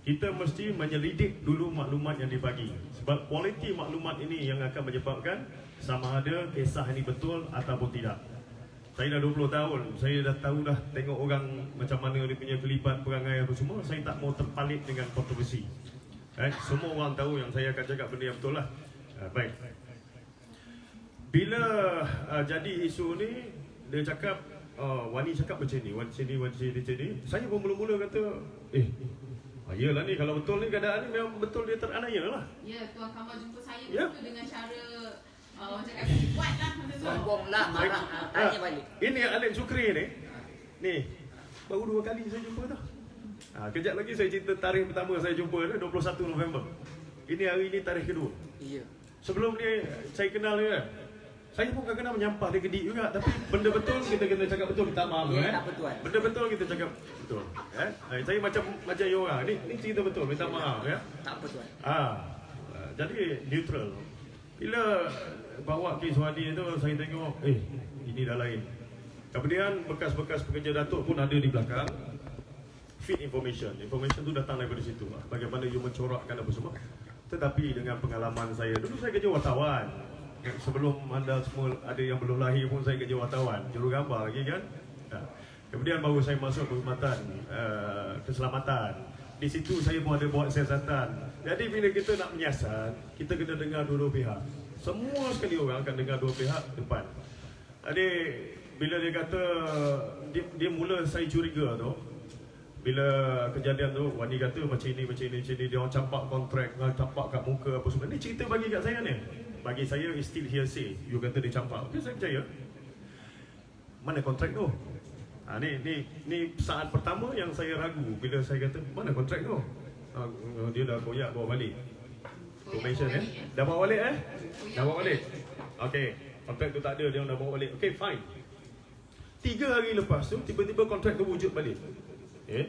Kita mesti menyelidik dulu maklumat yang dibagi. Sebab kualiti maklumat ini yang akan menyebabkan sama ada kisah ini betul ataupun tidak. Saya dah 20 tahun, saya dah tahu dah tengok orang macam mana dia punya kelibat perangai apa semua. Saya tak mau terpalit dengan kontroversi. Semua orang tahu yang saya akan cakap benda yang betul lah. Baik. Bila jadi isu ni, dia cakap Wani cakap macam ni, macam ni. Saya pun mula-mula kata, yalah ni kalau betul ni keadaan ni memang betul dia teraniaya lah. Ya, Tuan Kamal jumpa saya Ya. tu dengan cara orang cakap buat lah benda tu. Sombong lah, marah, tanya balik. Ini Alim Sukri ni baru 2 kali saya jumpa tau. Kejap lagi saya cerita tarikh pertama saya jumpa dia 21 November. Ini hari ni tarikh kedua. Ya. Sebelum ni saya kenal dia. Saya pun kadang-kadang menyampah dia kedik juga. Tapi benda betul kita kena cakap betul, minta maaf. Ya, tak betul. Benda betul kita cakap betul. Saya macam you orang. Ni cerita betul, minta maaf ya. Tak betul. Jadi neutral. Bila bawa kes Wani tu saya tengok ini dah lain. Kemudian bekas-bekas pekerja Datuk pun ada di belakang. Feed information tu datang daripada situ lah. Bagaimana you mencorakkan apa semua. Tetapi dengan pengalaman saya, dulu saya kerja wartawan. Sebelum anda semua ada yang belum lahir pun saya kerja wartawan, jurugambar lagi kan. Kemudian baru saya masuk perkhidmatan keselamatan. Di situ saya pun ada buat siasatan. Jadi bila kita nak menyiasat, kita kena dengar dua-dua pihak. Semua sekali orang akan dengar dua pihak depan. Jadi bila dia kata dia mula saya curiga tu. Bila kejadian tu Wani kata macam ni dia orang campak kontrak, campak kat muka apa semua. Ni cerita bagi kat saya ni. Bagi saya is still hearsay. You kata dia campak. Okay, saya percaya. Mana kontrak tu? Ni saat pertama yang saya ragu bila saya kata mana kontrak tu? Dia dah koyak bawa balik. Information Dah bawa balik Dah bawa balik. Okey, kontrak tu tak ada, dia dah bawa balik. Okey, fine. 3 hari lepas tu tiba-tiba kontrak tu wujud balik. Saya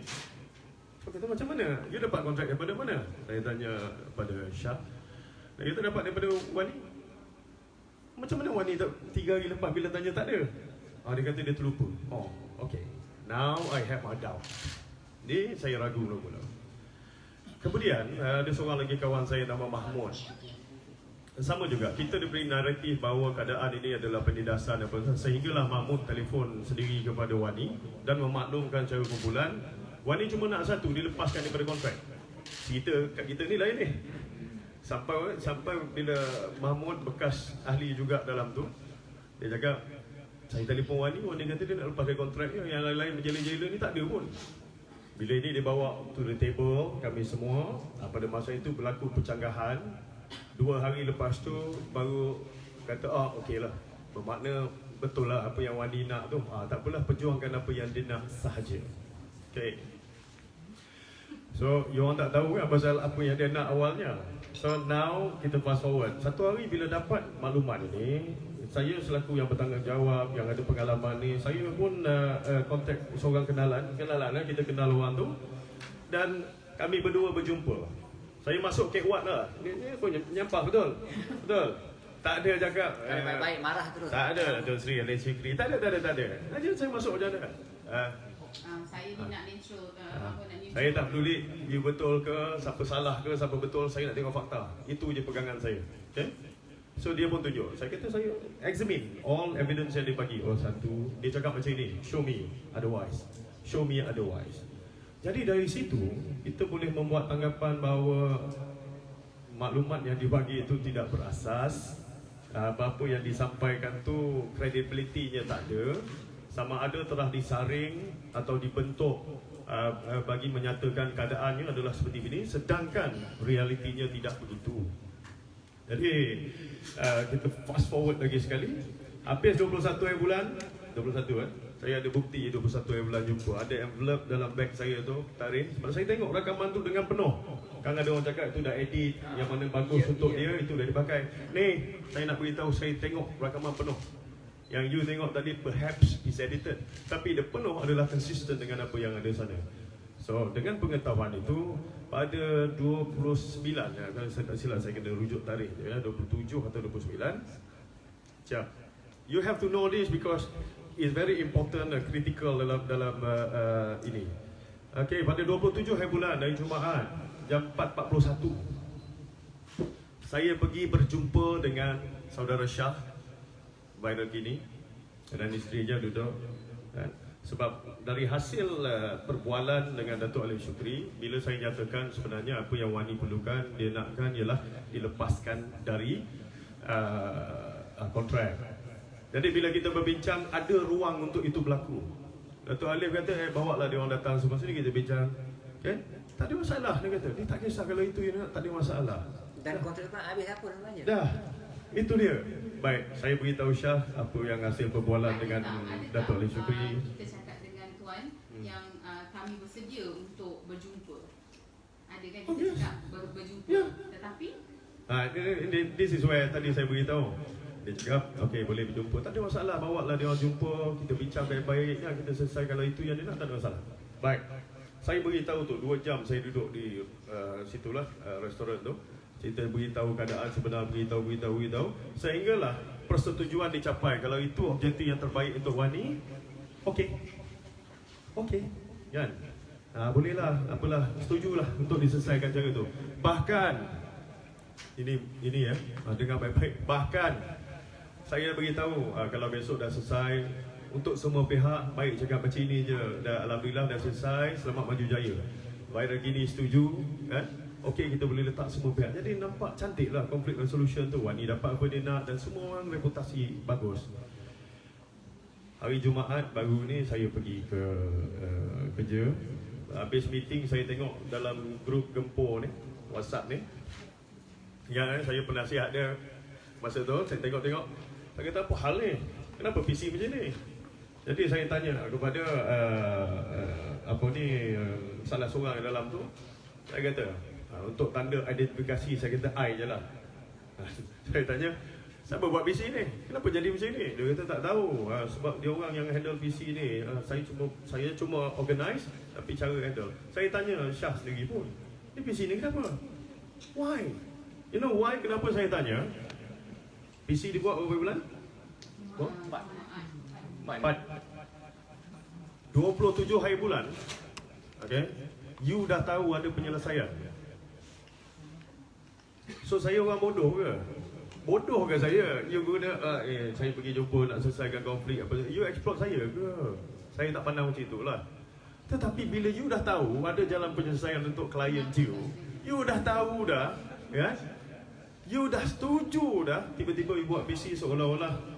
kata macam mana? You dapat kontrak daripada mana? Saya tanya pada Syah. Dia kata dapat daripada Wani. Macam mana Wani 3 hari lepas bila tanya tak ada? Dia kata dia terlupa. Okay. Now I have my doubt. Ni saya ragu mula-mula. Kemudian ada seorang lagi kawan saya nama Mahmud. Sama juga, kita diberi naratif bahawa keadaan ini adalah penindasan sehinggalah Mahmud telefon sendiri kepada Wani dan memaklumkan secara kumpulan Wani cuma nak satu, dilepaskan daripada kontrak. Kat kita ni lain ni. Sampai bila Mahmud bekas ahli juga dalam tu, dia cakap saya telefon Wani kata dia nak lepaskan kontraknya, yang lain-lain berjela-jela ni tak ada pun. Bila ini dia bawa to the table, kami semua pada masa itu berlaku percanggahan. 2 hari lepas tu baru kata okey lah, bermakna betul lah apa yang Wani nak tu. Tak apalah, perjuangkan apa yang dia nak sahaja. Okay. So, you orang tak tahu kan pasal apa yang dia nak awalnya. So now kita fast forward. Satu hari bila dapat maklumat ini, saya selaku yang bertanggungjawab, yang ada pengalaman ni, saya pun kontak seorang kenalan kita kenal orang tu, dan kami berdua berjumpa. Saya masuk Kek Wat lah. Ni pun nyampah betul. Betul. Tak ada cakap baik-baik marah terus. Tak ada Datuk Seri, Alim Sukri. Tak ada. Aja saya masuk macam mana? Saya ni nak intro Saya tak peduli you betul ke, siapa salah ke, siapa betul, saya nak tengok fakta. Itu je pegangan saya. Okay? So dia pun tunjuk. Saya kata saya examine all evidence yang dia bagi. Satu, dia cakap macam ni, show me otherwise. Show me otherwise. Jadi dari situ kita boleh membuat tanggapan bahawa maklumat yang dibagi itu tidak berasas. Apa yang disampaikan tu credibility-nya tak ada. Sama ada telah disaring atau dibentuk bagi menyatakan keadaannya adalah seperti ini, sedangkan realitinya tidak begitu. Jadi kita fast forward lagi sekali. Habis 21 bulan, 21 saya ada bukti 21 bulan jumpa. Ada envelope dalam beg saya tu, tarik. Sebab saya tengok rakaman tu dengan penuh. Kan ada orang cakap itu dah edit, yang mana bagus untuk dia, itu dah dipakai. Ni, saya nak beritahu, saya tengok rakaman penuh. Yang you tengok tadi perhaps is edited, tapi dia penuh adalah consistent dengan apa yang ada sana. So dengan pengetahuan itu, pada 29, kalau saya tak silap saya kena rujuk tarikh, 27 atau 29. You have to know this because it's very important, critical dalam ini. Okay, pada 27 hari bulan dari Jumaat jam 4.41, saya pergi berjumpa dengan saudara Shah viral kini dan isteri dia duduk, kan? Sebab dari hasil perbualan dengan Datuk Alif Shukri, bila saya nyatakan sebenarnya apa yang Wani perlukan, dia nakkan ialah dilepaskan dari kontrak. Jadi bila kita berbincang, ada ruang untuk itu berlaku. Datuk Alif kata, bawa lah dia orang datang semua sini, kita bincang, okay? Tak ada masalah, dia kata. Dia tak kisah kalau itu yang nak, tak ada masalah. Dan kontrak tak habis apa namanya? Dah, itu dia. Baik, saya beritahu Syah apa yang hasil perbualan dengan Datuk Alif Shukri. Kita cakap dengan Tuan yang kami bersedia untuk berjumpa. Ada kan kita cakap berjumpa, tetapi this is where tadi saya beritahu. Dia cakap, okey boleh berjumpa, tak ada masalah, bawa lah dia orang jumpa, kita bincang baik-baik, kita selesai kalau itu yang dia nak, tak ada masalah. Baik, saya beritahu tu, 2 jam saya duduk di situlah, restoran tu. Kita beritahu keadaan sebenar, beritahu. Sehinggalah persetujuan dicapai. Kalau itu objektif yang terbaik untuk Wani, okey, kan? Bolehlah, apalah, setujulah untuk diselesaikan cara tu. Bahkan, ini ya, dengar baik-baik. Bahkan, saya beritahu, kalau besok dah selesai, untuk semua pihak, baik cakap macam ini je. Dah, alhamdulillah dah selesai, selamat maju jaya. Viral gini setuju, kan? Okey, kita boleh letak semua pihak. Jadi nampak cantik lah konflik resolution tu. Wani dapat apa dia nak dan semua orang reputasi bagus. Hari Jumaat baru ni saya pergi ke kerja. Habis meeting saya tengok dalam grup Gempur ni, WhatsApp ni. Yang saya penasihat dia masa tu, saya tengok-tengok. Saya kata apa hal ni? Kenapa PC macam ni? Jadi saya tanya kepada salah seorang dalam tu. Saya kata, untuk tanda identifikasi saya kata I je lah. Saya tanya, siapa buat PC ni? Kenapa jadi macam ni? Dia kata tak tahu, sebab dia orang yang handle PC ni. Saya cuma organize, tapi cara handle. Saya tanya Syah sendiri pun, ni PC ni kenapa? Why? You know why? Kenapa saya tanya? PC dibuat berapa bulan? 4. 27 hari bulan. Okay, you dah tahu ada penyelesaian. So saya orang bodoh ke? Bodoh ke saya? You guna saya pergi jumpa nak selesaikan konflik apa? You exploit saya ke? Saya tak pandang macam itulah. Tetapi bila you dah tahu ada jalan penyelesaian untuk klien you dah tahu dah, ya? You dah setuju dah, tiba-tiba you buat PC seolah-olah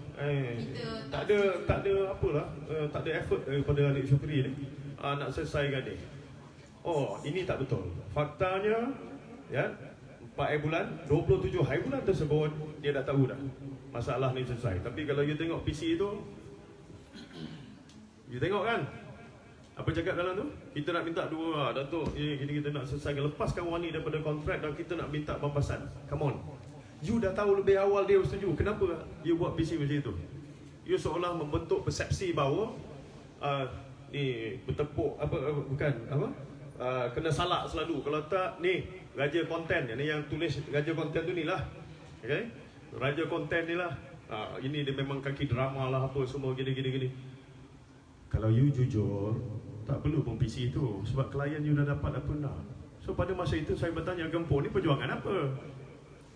tak ada apalah, tak ada effort daripada Alif Shukri ni nak selesaikan ni. Oh, ini tak betul. Faktanya, ya, 4 hari bulan, 27 hari bulan tersebut dia dah tahu dah masalah ni selesai. Tapi kalau you tengok PC tu, you tengok kan apa cakap dalam tu? Kita nak minta dua, Datuk, gini kita nak selesaikan, lepaskan Wani daripada kontrak dan kita nak minta pampasan. Come on. You dah tahu lebih awal dia setuju. Kenapa you buat PC macam itu? You seolah membentuk persepsi bahawa ni bertepuk kena salak selalu. Kalau tak, ni raja konten, yang tulis raja konten tu ni lah. Okay? Raja konten ni lah. Ini dia memang kaki drama lah apa semua gini. Kalau you jujur, tak perlu pun PC tu. Sebab klien you dah dapat apa nak. So pada masa itu saya bertanya, Gempur ni perjuangan apa?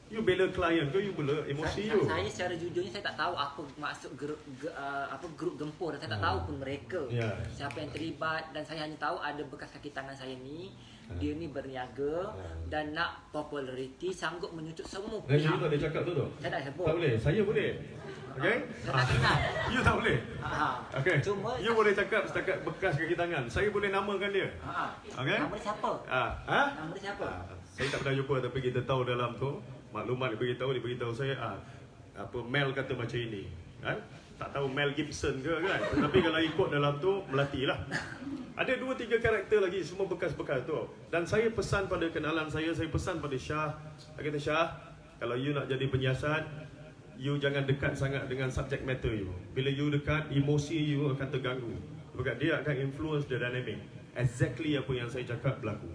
You bela klien ke you bela emosi you? Saya secara jujurnya saya tak tahu apa maksud grup Gempur dan saya tak tahu pun mereka. Siapa yang terlibat dan saya hanya tahu ada bekas kaki tangan saya ni. Dia ni berniaga dan nak populariti, sanggup menyucut semua pihak. You tak boleh cakap tu? Saya tak sebut. Tak boleh, saya boleh. Okay? Saya tak kenal. You tak boleh? Okay. Cuma you boleh cakap setakat bekas kaki tangan. Saya boleh namakan dia. Okay? Nama dia siapa? Nama dia siapa? Saya tak pernah jumpa tapi kita tahu dalam tu maklumat dia beritahu saya Mel kata macam ini, kan? Tak tahu Mel Gibson ke kan? Tapi kalau ikut dalam tu Melati lah. Ada 2-3 karakter lagi, semua bekas-bekas tu. Dan saya pesan pada kenalan saya pesan pada Syah. Saya kata, Syah, kalau you nak jadi penyiasat, you jangan dekat sangat dengan subject matter you. Bila you dekat, emosi you akan terganggu. Sebab dia akan influence the dynamic. Exactly apa yang saya cakap berlaku.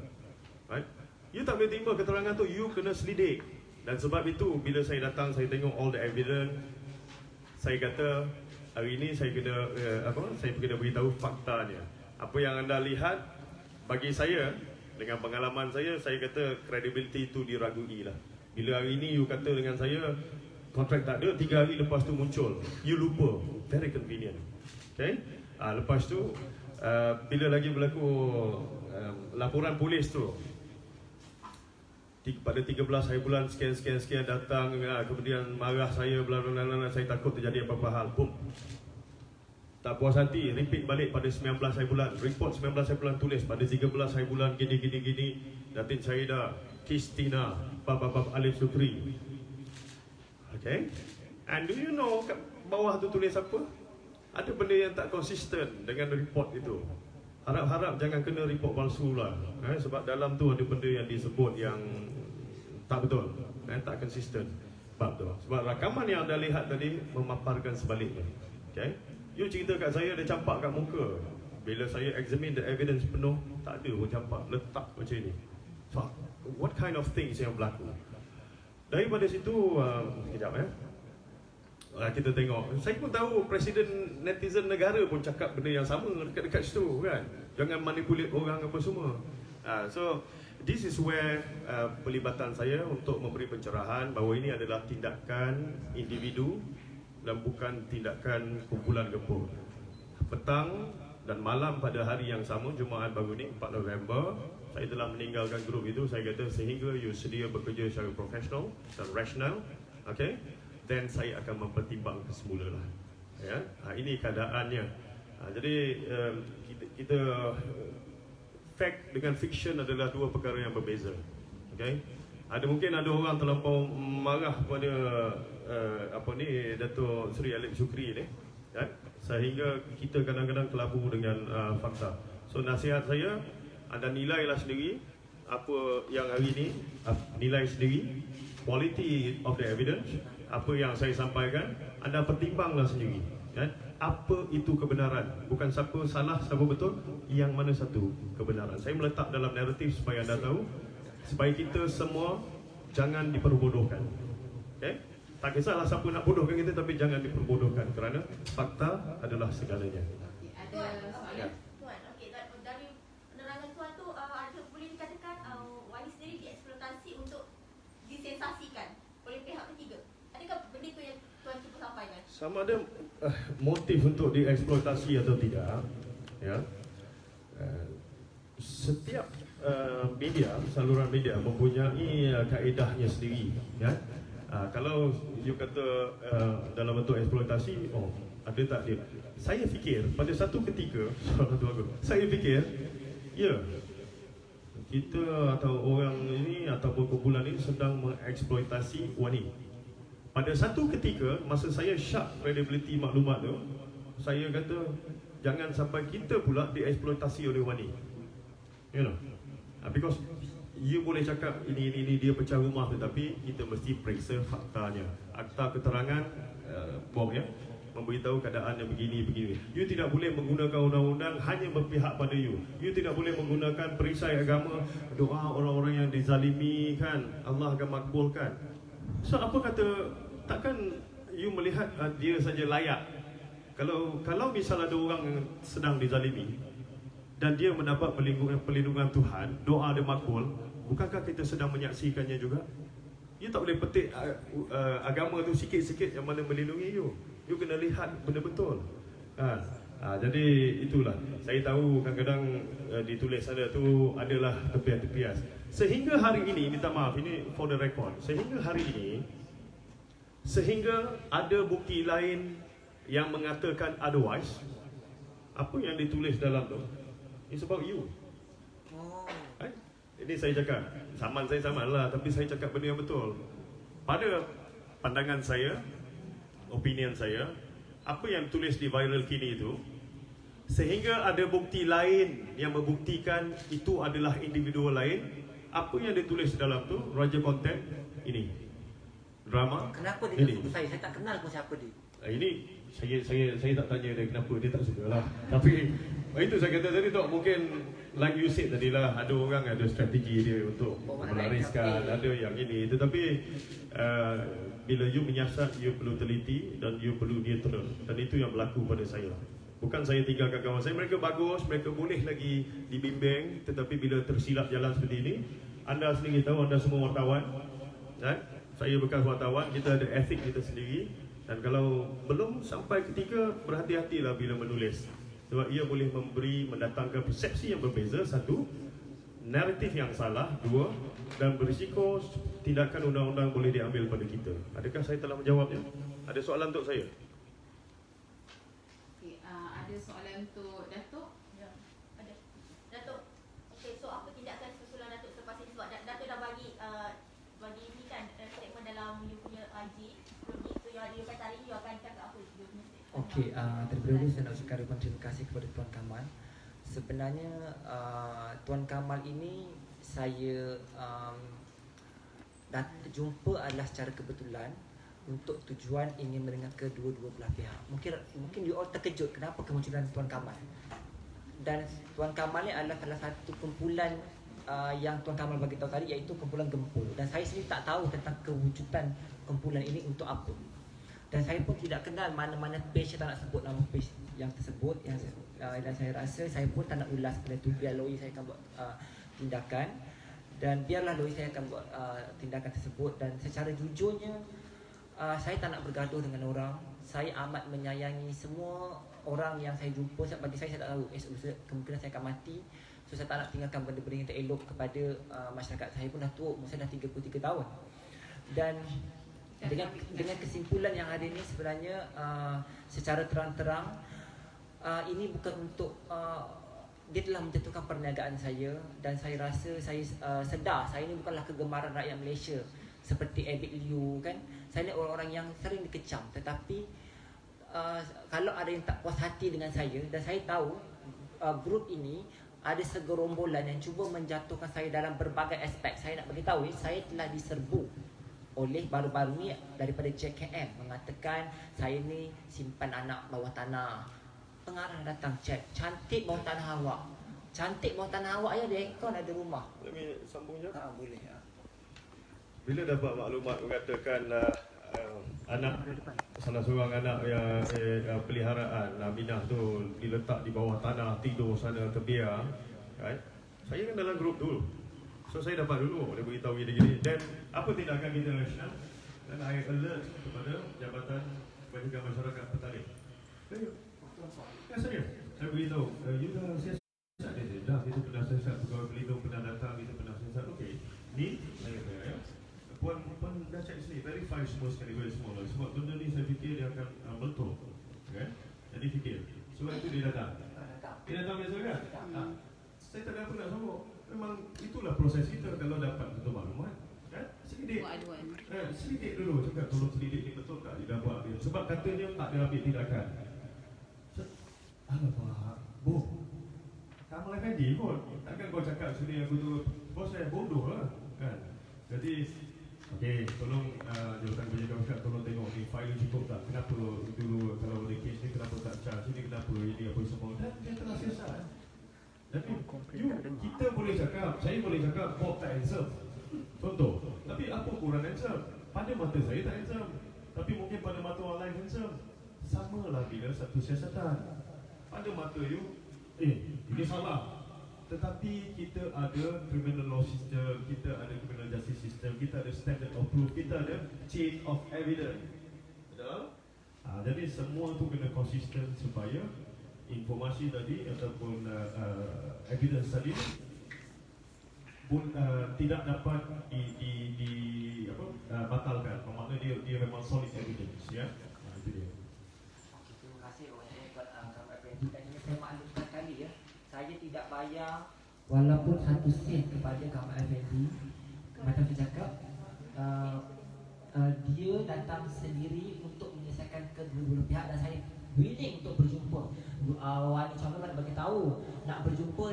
Right? You tak boleh terima keterangan tu, you kena selidik. Dan sebab itu bila saya datang, saya tengok all the evidence, saya kata hari ini saya kena saya kena beritahu faktanya. Apa yang anda lihat bagi saya dengan pengalaman saya kata credibility itu diragui lah. Bila hari ini you kata dengan saya kontrak tak ada, 3 hari lepas tu muncul, you lupa. Very convenient. Okay? Lepas tu bila lagi berlaku laporan polis tu, pada 13 hari bulan sekian datang, kemudian marah saya, bla bla bla, saya takut terjadi apa-apa hal. Boom. Tak puas hati, repeat balik pada 19 hari bulan, report 19 hari bulan, tulis pada 13 hari bulan gini Datin Syahida, Kristina, Bab Alif Sukri. Okay? And do you know kat bawah tu tulis apa? Ada benda yang tak konsisten dengan report itu. Harap-harap jangan kena report palsu lah. Sebab dalam tu ada benda yang disebut yang tak betul, tak konsisten. Sebab rakaman yang anda lihat tadi memaparkan sebaliknya. Okay? You cerita kat saya, dia campak kat muka. Bila saya examine the evidence penuh, tak ada pun campak, letak macam ni. So, what kind of things yang berlaku? Daripada situ, sekejap kita tengok. Saya pun tahu Presiden netizen negara pun cakap benda yang sama dekat-dekat situ kan. Jangan manipulate orang apa semua. So, this is where pelibatan saya untuk memberi pencerahan bahawa ini adalah tindakan individu dan bukan tindakan kumpulan gempur. Petang dan malam pada hari yang sama, Jumaat baru ni 4 November, saya telah meninggalkan grup itu. Saya kata sehingga you sedia bekerja secara profesional dan rasional, okay, then saya akan mempertimbangkan semula lah. Ya, ini keadaannya. Jadi kita fact dengan fiction adalah dua perkara yang berbeza. Okay? Mungkin ada orang terlampau marah pada Dato' Seri Alif Sukri ni, ya? Sehingga kita kadang-kadang kelabu dengan fakta. So nasihat saya, anda nilailah sendiri apa yang hari ini, nilai sendiri quality of the evidence, apa yang saya sampaikan, anda pertimbanglah sendiri, ya? Apa itu kebenaran, bukan siapa salah, siapa betul, yang mana satu kebenaran. Saya meletak dalam naratif supaya anda tahu, supaya kita semua jangan diperbodohkan. Okay? Tak kisahlah siapa nak bodohkan kita, tapi jangan diperbodohkan kerana fakta adalah segalanya. Ada soalan? Tuan, okey, dari penerangan tuan tu, ada boleh dikatakan Wani sendiri dieksploitasi untuk disensasikan oleh pihak ketiga. Adakah benda tu yang tuan cuba sampaikan? Sama ada motif untuk dieksploitasi atau tidak, ya. Setiap media, saluran media mempunyai kaedahnya sendiri, ya. Kalau you kata dalam bentuk eksploitasi, ada tak dia? Saya fikir pada satu ketika, saya fikir, ya, kita atau orang ini ataupun kumpulan ini sedang mengeksploitasi Wani. Pada satu ketika, masa saya syak credibility maklumat tu, saya kata jangan sampai kita pula dieksploitasi oleh Wani. You know, because you boleh cakap ini dia pecah rumah, tetapi kita mesti periksa faktanya. Akta keterangan ya, memberitahu keadaan yang begini. You tidak boleh menggunakan undang-undang hanya berpihak pada you. You tidak boleh menggunakan perisai agama, doa orang-orang yang dizalimi kan, Allah akan makbulkan. So apa kata, takkan you melihat dia saja layak. Kalau misal ada orang yang sedang dizalimi dan dia mendapat perlindungan Tuhan, doa dia makbul, bukankah kita sedang menyaksikannya juga? You tak boleh petik agama tu sikit-sikit yang mana melindungi you. You kena lihat benda betul. Jadi itulah. Saya tahu kadang-kadang ditulis ada tu adalah tepias-tepias. Sehingga hari ini, minta maaf, ini for the record, sehingga hari ini, sehingga ada bukti lain yang mengatakan otherwise, apa yang ditulis dalam tu, it's about you. Ini saya cakap, saman saya saman lah, tapi saya cakap benda yang betul. Pada pandangan saya, opinion saya, apa yang tulis di viral kini itu, sehingga ada bukti lain yang membuktikan itu adalah individu lain, apa yang ditulis dalam tu, raja konten ini. drama. Kenapa dia Jadi, tak suka saya? Saya tak kenal pun siapa dia. Ini saya tak tanya dia kenapa dia tak suka lah. Tapi itu saya kata tadi tak, mungkin like you said tadi lah, ada orang ada strategi dia untuk melariskan, ada yang ini. Tetapi bila you menyiasat, you perlu teliti dan you perlu neutral. Dan itu yang berlaku pada saya. Bukan saya tinggalkan kawan saya, mereka bagus, mereka boleh lagi dibimbing. Tetapi bila tersilap jalan seperti ini, anda sendiri tahu, anda semua wartawan, saya bekas wartawan, kita ada etik kita sendiri. Dan kalau belum sampai ketika, berhati-hatilah bila menulis. Sebab ia boleh mendatangkan persepsi yang berbeza. Satu, naratif yang salah. Dua, dan berisiko tindakan undang-undang boleh diambil pada kita. Adakah saya telah menjawabnya? Ada soalan untuk saya? Okay, ada soalan untuk Datuk? Ya, ada. Datuk, okay, so apa tindakan susulan Datuk selepas ini? Sebab Datuk dah bagi ini kan statement dalam you punya IG. Sebelum ni, so you kata hari ni you akan cakap apa? Okey, terlebih dahulu saya nak ucapkan ribuan terima kasih kepada Tuan Kamal. Sebenarnya Tuan Kamal ini saya jumpa adalah secara kebetulan untuk tujuan ingin mendengar kedua-dua belah pihak. Mungkin you all terkejut kenapa kemunculan Tuan Kamal. Dan Tuan Kamal ni adalah salah satu kumpulan yang Tuan Kamal bagi tahu tadi, iaitu kumpulan Gempur. Dan saya sendiri tak tahu tentang kewujudan kumpulan ini untuk apa. Dan saya pun tidak kenal mana-mana page, saya tak nak sebut nama page yang tersebut dan saya rasa saya pun tak nak ulas pada itu. Biar lawyer saya akan buat tindakan, dan biarlah lawyer saya akan buat tindakan tersebut. Dan secara jujurnya saya tak nak bergaduh dengan orang. Saya amat menyayangi semua orang yang saya jumpa. Sebab bagi saya tak tahu kemungkinan saya akan mati. So saya tak nak tinggalkan benda-benda yang tak elok kepada masyarakat. Saya pun dah tua, umur saya dah 33 tahun. Dan dengan kesimpulan yang ada ini, sebenarnya secara terang-terang ini bukan untuk dia telah menjatuhkan perniagaan saya. Dan saya rasa saya sedar saya ini bukanlah kegemaran rakyat Malaysia seperti Abid Liu kan. Saya ni orang-orang yang sering dikecam. Tetapi kalau ada yang tak puas hati dengan saya, dan saya tahu grup ini ada segerombolan yang cuba menjatuhkan saya dalam berbagai aspek. Saya nak beritahu, saya telah diserbu oleh baru-baru ni daripada JKM mengatakan saya ni simpan anak bawah tanah. Pengarah datang chat, cantik bawah tanah awak. Cantik bawah tanah awak ya, ada aircon, ada rumah. Boleh sambung je? Boleh. Bila dapat maklumat mengatakan anak, salah seorang anak yang peliharaan Aminah tu diletak di bawah tanah, tidur sana terbiar, right? Saya kan dalam grup dulu. So saya dapat dulu, dia beritahu gini-gini. Dan apa tindakan kita nasional? Dan I alert kepada Jabatan Kebajikan Masyarakat Petani. Serius. Saya beritahu, you dah siasat dia. Dah, kita pernah siasat, pegawai pelindung pernah datang, kita pernah siasat. Okey, ni saya kata ya. Puan dah cek sini, verify semua sekali, very small. Sebab benda ni saya fikir dia akan meletup. Okay? Jadi fikir. Sebab itu dia datang. Dia datang biasa kan? Saya tak ada apa nak sambung. Memang itulah proses kita kalau dapat satu maklumat. Selidik dulu, cakap tolong selidik ni betul tak dia dapat dia. Sebab katanya tak ada ambil tindakan. Alamak, Kamal Effendi kot. Takkan kau cakap sini aku tu, bos saya bodoh lah kan. Jadi okey, tolong Jabatan Kebajikan Masyarakat tolong tengok ni file cukup tak? Kenapa dulu kalau ada kes ni kenapa tak charge? Ini kenapa ini apa semua? Dan dia telah siasat. Jadi kita boleh cakap, saya boleh cakap Bob tak handsome, contoh. Tapi apa ukuran handsome? Pada mata saya tak handsome, tapi mungkin pada mata orang lain handsome. Samalah bila satu siasatan. Pada mata you, ini salah. Tetapi kita ada criminal law system, kita ada criminal justice system, kita ada standard of proof, kita ada chain of evidence. Betul? Jadi semua tu kena konsisten supaya informasi tadi ataupun evidence tadi pun tidak dapat batalkan. Maksudnya dia memang solid evidence, ya. Itu dia. Terima kasih banyak buat Kamal Effendi. Dan ini saya maklumkan sekali ya, saya tidak bayar walaupun 1 sen kepada Kamal Effendi. Macam saya cakap, dia datang sendiri untuk menyelesaikan kedua-dua pihak, dan saya willing untuk berjumpa. Wani Comel bagi tahu nak berjumpa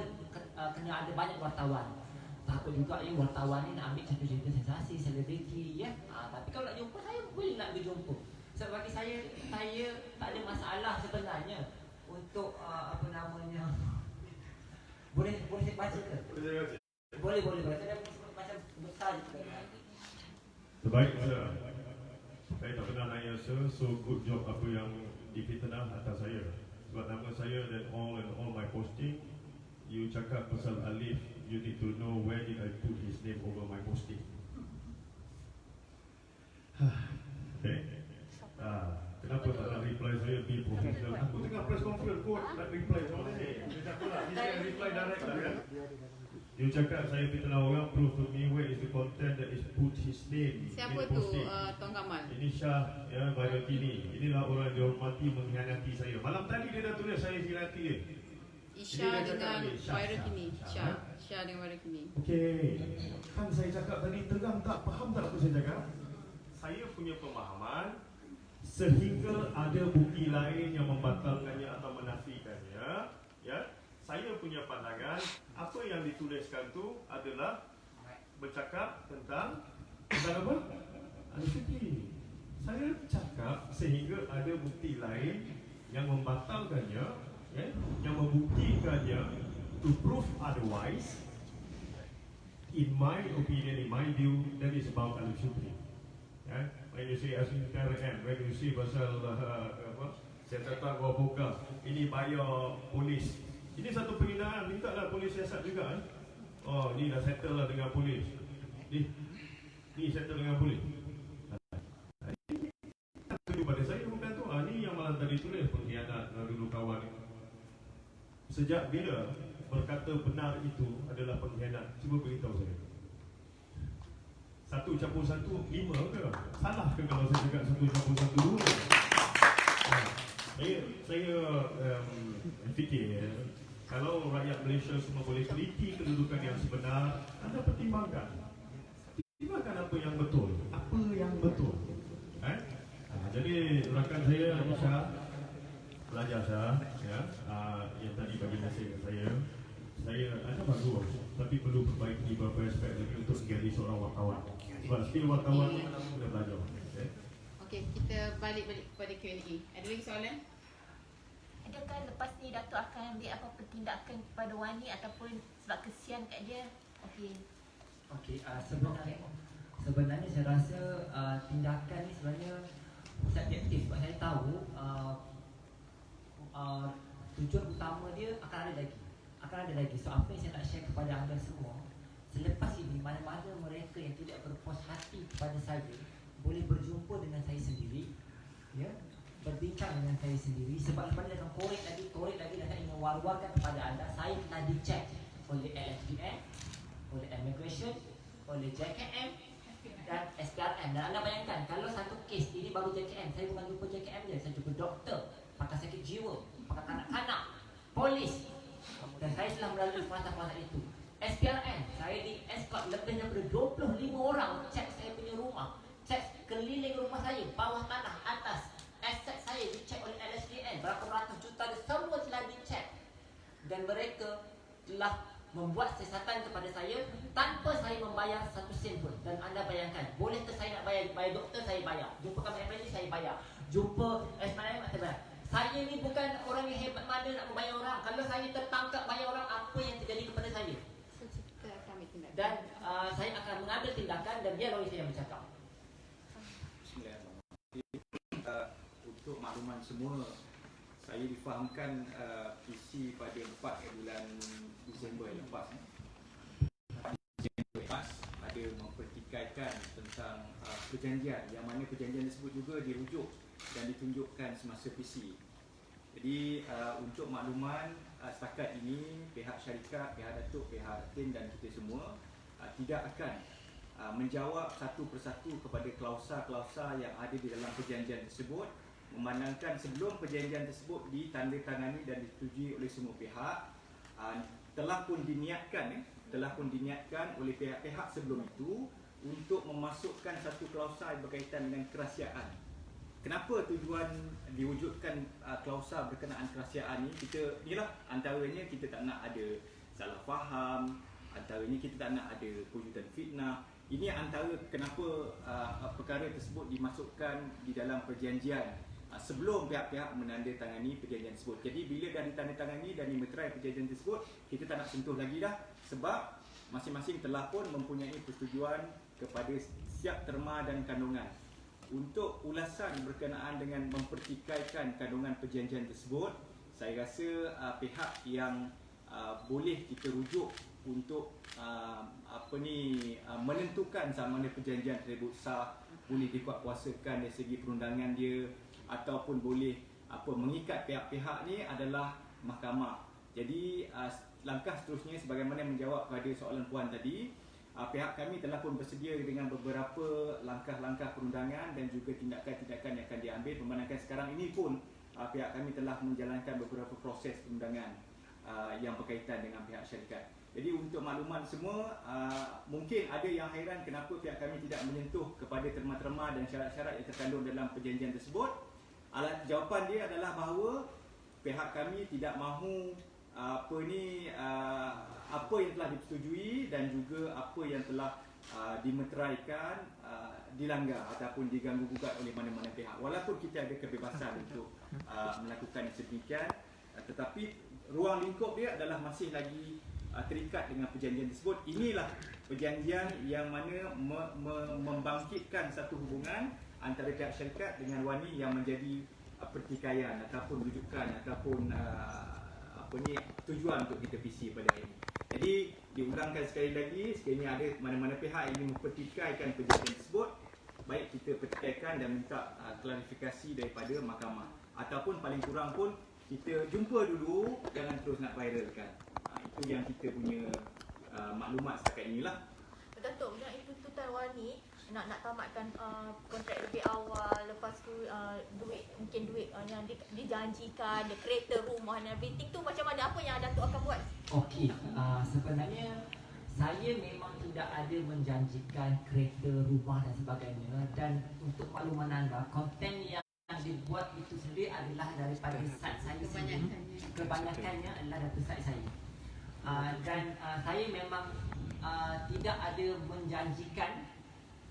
kena ada banyak wartawan. takut juga ya wartawan ni nak ambil satu cerita sensasi, selebriti ya. Tapi kalau nak jumpa saya boleh nak berjumpa. Sebab bagi saya tak ada masalah sebenarnya untuk apa namanya. Boleh saya baca ke? Boleh. Saya macam besar je. Terbaik sir. Saya tak pernah nanya sir, so good job apa yang difitnah atas saya. Sebab nama saya dan all my posting, you cakap pasal Alif, you need to know where did I put his name over my posting. Okay. Kenapa tak nak reply saya be professional? Aku tengah press conference pun nak reply sama ni. Dia cakap lah, dia can reply direct lah kan. You cakap saya fitnah orang, prove to me where is the content that is put his name. Siapa tu Tuan Kamal? Ini Syah ya, Viral Kini. Inilah orang yang dihormati mengkhianati saya. Malam tadi dia dah tulis saya khianati dia. Isha dengan Viral Kini. Syah dengan Viral Kini. Okey. Kan saya cakap tadi tegang tak? Faham tak apa saya cakap? Saya punya pemahaman sehingga ada bukti lain yang membatalkannya atau menafikannya, ya. Saya punya pandangan apa yang dituliskan tu adalah bercakap tentang apa? Al-Syuti. Saya cakap sehingga ada bukti lain yang membatalkannya, ya, yang membuktikannya, to prove otherwise. In my opinion, in my view, that is about Al-Syuti. Ya, when you say SPRM, when you say pasal saya datang bawa buka, ini bayar polis. Ini satu penghinaan, minta lah polis siasat juga. Oh, ni dah settle lah dengan polis. Ni settle dengan polis. Tunjuk pada saya bukan tu. Ni yang malah tadi tulis pengkhianat dulu kawan. Sejak bila berkata benar itu adalah pengkhianat? Cuba beritahu saya. 1+1 5 ke? Salah ke kalau saya cakap 1+1 2? Saya fikir kalau rakyat Malaysia semua boleh teliti kedudukan yang sebenar, anda pertimbangkan apa yang betul. Jadi rakan saya Syah, pelajar Syah ya, yang tadi bagi mesej ke saya ada bagus, tapi perlu perbaiki beberapa aspek lagi untuk menjadi seorang wartawan. Sebab skill wartawan ni kena belajar. Okey, kita balik kepada Q&A. Ada lagi soalan? Adakah lepas ni Datuk akan ambil apa-apa tindakan kepada Wani ataupun sebab kesian kat dia? Okey, sebenarnya saya rasa tindakan ni sebenarnya subjektif. Sebab saya tahu tujuan utama dia akan ada lagi. So apa yang saya nak share kepada anda semua, selepas ini mana-mana mereka yang tidak berpuas hati kepada saya boleh berjumpa dengan saya sendiri, ya, berbincang dengan saya sendiri. Sebab lepas ni akan korek lagi dan saya ingin war-warkan kepada anda, saya telah dicek oleh LFDN, oleh Immigration, oleh JKM dan SPRM. Dan anda bayangkan kalau satu kes ini baru JKM, saya bukan jumpa JKM je, saya jumpa doktor, pakar sakit jiwa, pakar kanak-kanak, polis, dan saya telah melalui fasa-fasa itu. SPRM, saya di escort lebih daripada 25 orang cek saya punya rumah, cek keliling rumah saya, bawah tanah, atas. Aset saya dicek oleh LSDN, berapa ratus juta dia semua telah dicek. Dan mereka telah membuat siasatan kepada saya tanpa saya membayar satu sen pun. Dan anda bayangkan, boleh ke saya nak bayar doktor, saya bayar. Jumpa kami FNG, saya bayar. Jumpa SPRM, saya bayar. Saya ni bukan orang yang hebat mana nak membayar orang. Kalau saya tertangkap bayar orang, apa yang terjadi kepada saya? Dan saya akan mengambil tindakan dan biar orang saya yang bercakap. Untuk makluman semua, saya difahamkan PC pada 4 bulan Disember lepas ada mempertikaikan tentang perjanjian, yang mana perjanjian tersebut juga dirujuk dan ditunjukkan semasa PC. Jadi untuk makluman, setakat ini pihak syarikat, pihak Datuk, pihak Tin dan kita semua tidak akan menjawab satu persatu kepada klausa-klausa yang ada di dalam perjanjian tersebut, memandangkan sebelum perjanjian tersebut ditandatangani dan disetujui oleh semua pihak, telah pun diniatkan oleh pihak-pihak sebelum itu untuk memasukkan satu klausa yang berkaitan dengan kerahsiaan. Kenapa tujuan diwujudkan klausa berkenaan kerahsiaan ni? Inilah antaranya kita tak nak ada salah faham, Antaranya kita tak nak ada perwujudan fitnah. Ini antara kenapa perkara tersebut dimasukkan di dalam perjanjian sebelum pihak-pihak menandatangani perjanjian tersebut. Jadi bila dah ditandatangani dan dimeterai perjanjian tersebut, kita tak nak sentuh lagi dah, sebab masing-masing telah pun mempunyai persetujuan kepada siap terma dan kandungan. Untuk ulasan berkenaan dengan mempertikaikan kandungan perjanjian tersebut, saya rasa pihak yang boleh kita rujuk untuk menentukan sama ada perjanjian tersebut sah, boleh dikuatkuasakan dari segi perundangan dia, ataupun boleh mengikat pihak-pihak ni adalah mahkamah. Jadi langkah seterusnya, sebagaimana menjawab pada soalan puan tadi, pihak kami telah pun bersedia dengan beberapa langkah-langkah perundangan dan juga tindakan-tindakan yang akan diambil. Memandangkan sekarang ini pun pihak kami telah menjalankan beberapa proses perundangan yang berkaitan dengan pihak syarikat. Jadi untuk makluman semua, mungkin ada yang hairan kenapa pihak kami tidak menyentuh kepada terma-terma dan syarat-syarat yang terkandung dalam perjanjian tersebut. Jawapan dia adalah bahawa pihak kami tidak mahu apa yang telah disetujui dan juga apa yang telah dimeteraikan dilanggar ataupun diganggu-gugat oleh mana-mana pihak. Walaupun kita ada kebebasan untuk melakukan yang sedemikian, tetapi ruang lingkup dia adalah masih lagi terikat dengan perjanjian tersebut. Inilah perjanjian yang mana membangkitkan satu hubungan antara pihak syarikat dengan wani yang menjadi pertikaian ataupun rujukan ataupun tujuan untuk kita visi pada hari ini. Jadi diulangkan sekali lagi, sekiranya ada mana-mana pihak yang ingin mempertikaikan perjanjian tersebut, baik kita pertikaikan dan minta klarifikasi daripada mahkamah, ataupun paling kurang pun kita jumpa dulu, jangan terus nak viralkan. Itu yang kita punya maklumat setakat inilah. Datuk, mengenai tuntutan wani nak tamatkan kontrak lebih awal, lepas tu mungkin duit yang dijanjikan, dia kereta, rumah dan everything tu macam mana, apa yang Datuk akan buat? Okey, sebenarnya saya memang tidak ada menjanjikan kereta, rumah dan sebagainya. Dan untuk makluman anda, konten yang dibuat itu sendiri adalah daripada site saya sendiri. Kebanyakannya adalah daripada site saya. Dan saya memang tidak ada menjanjikan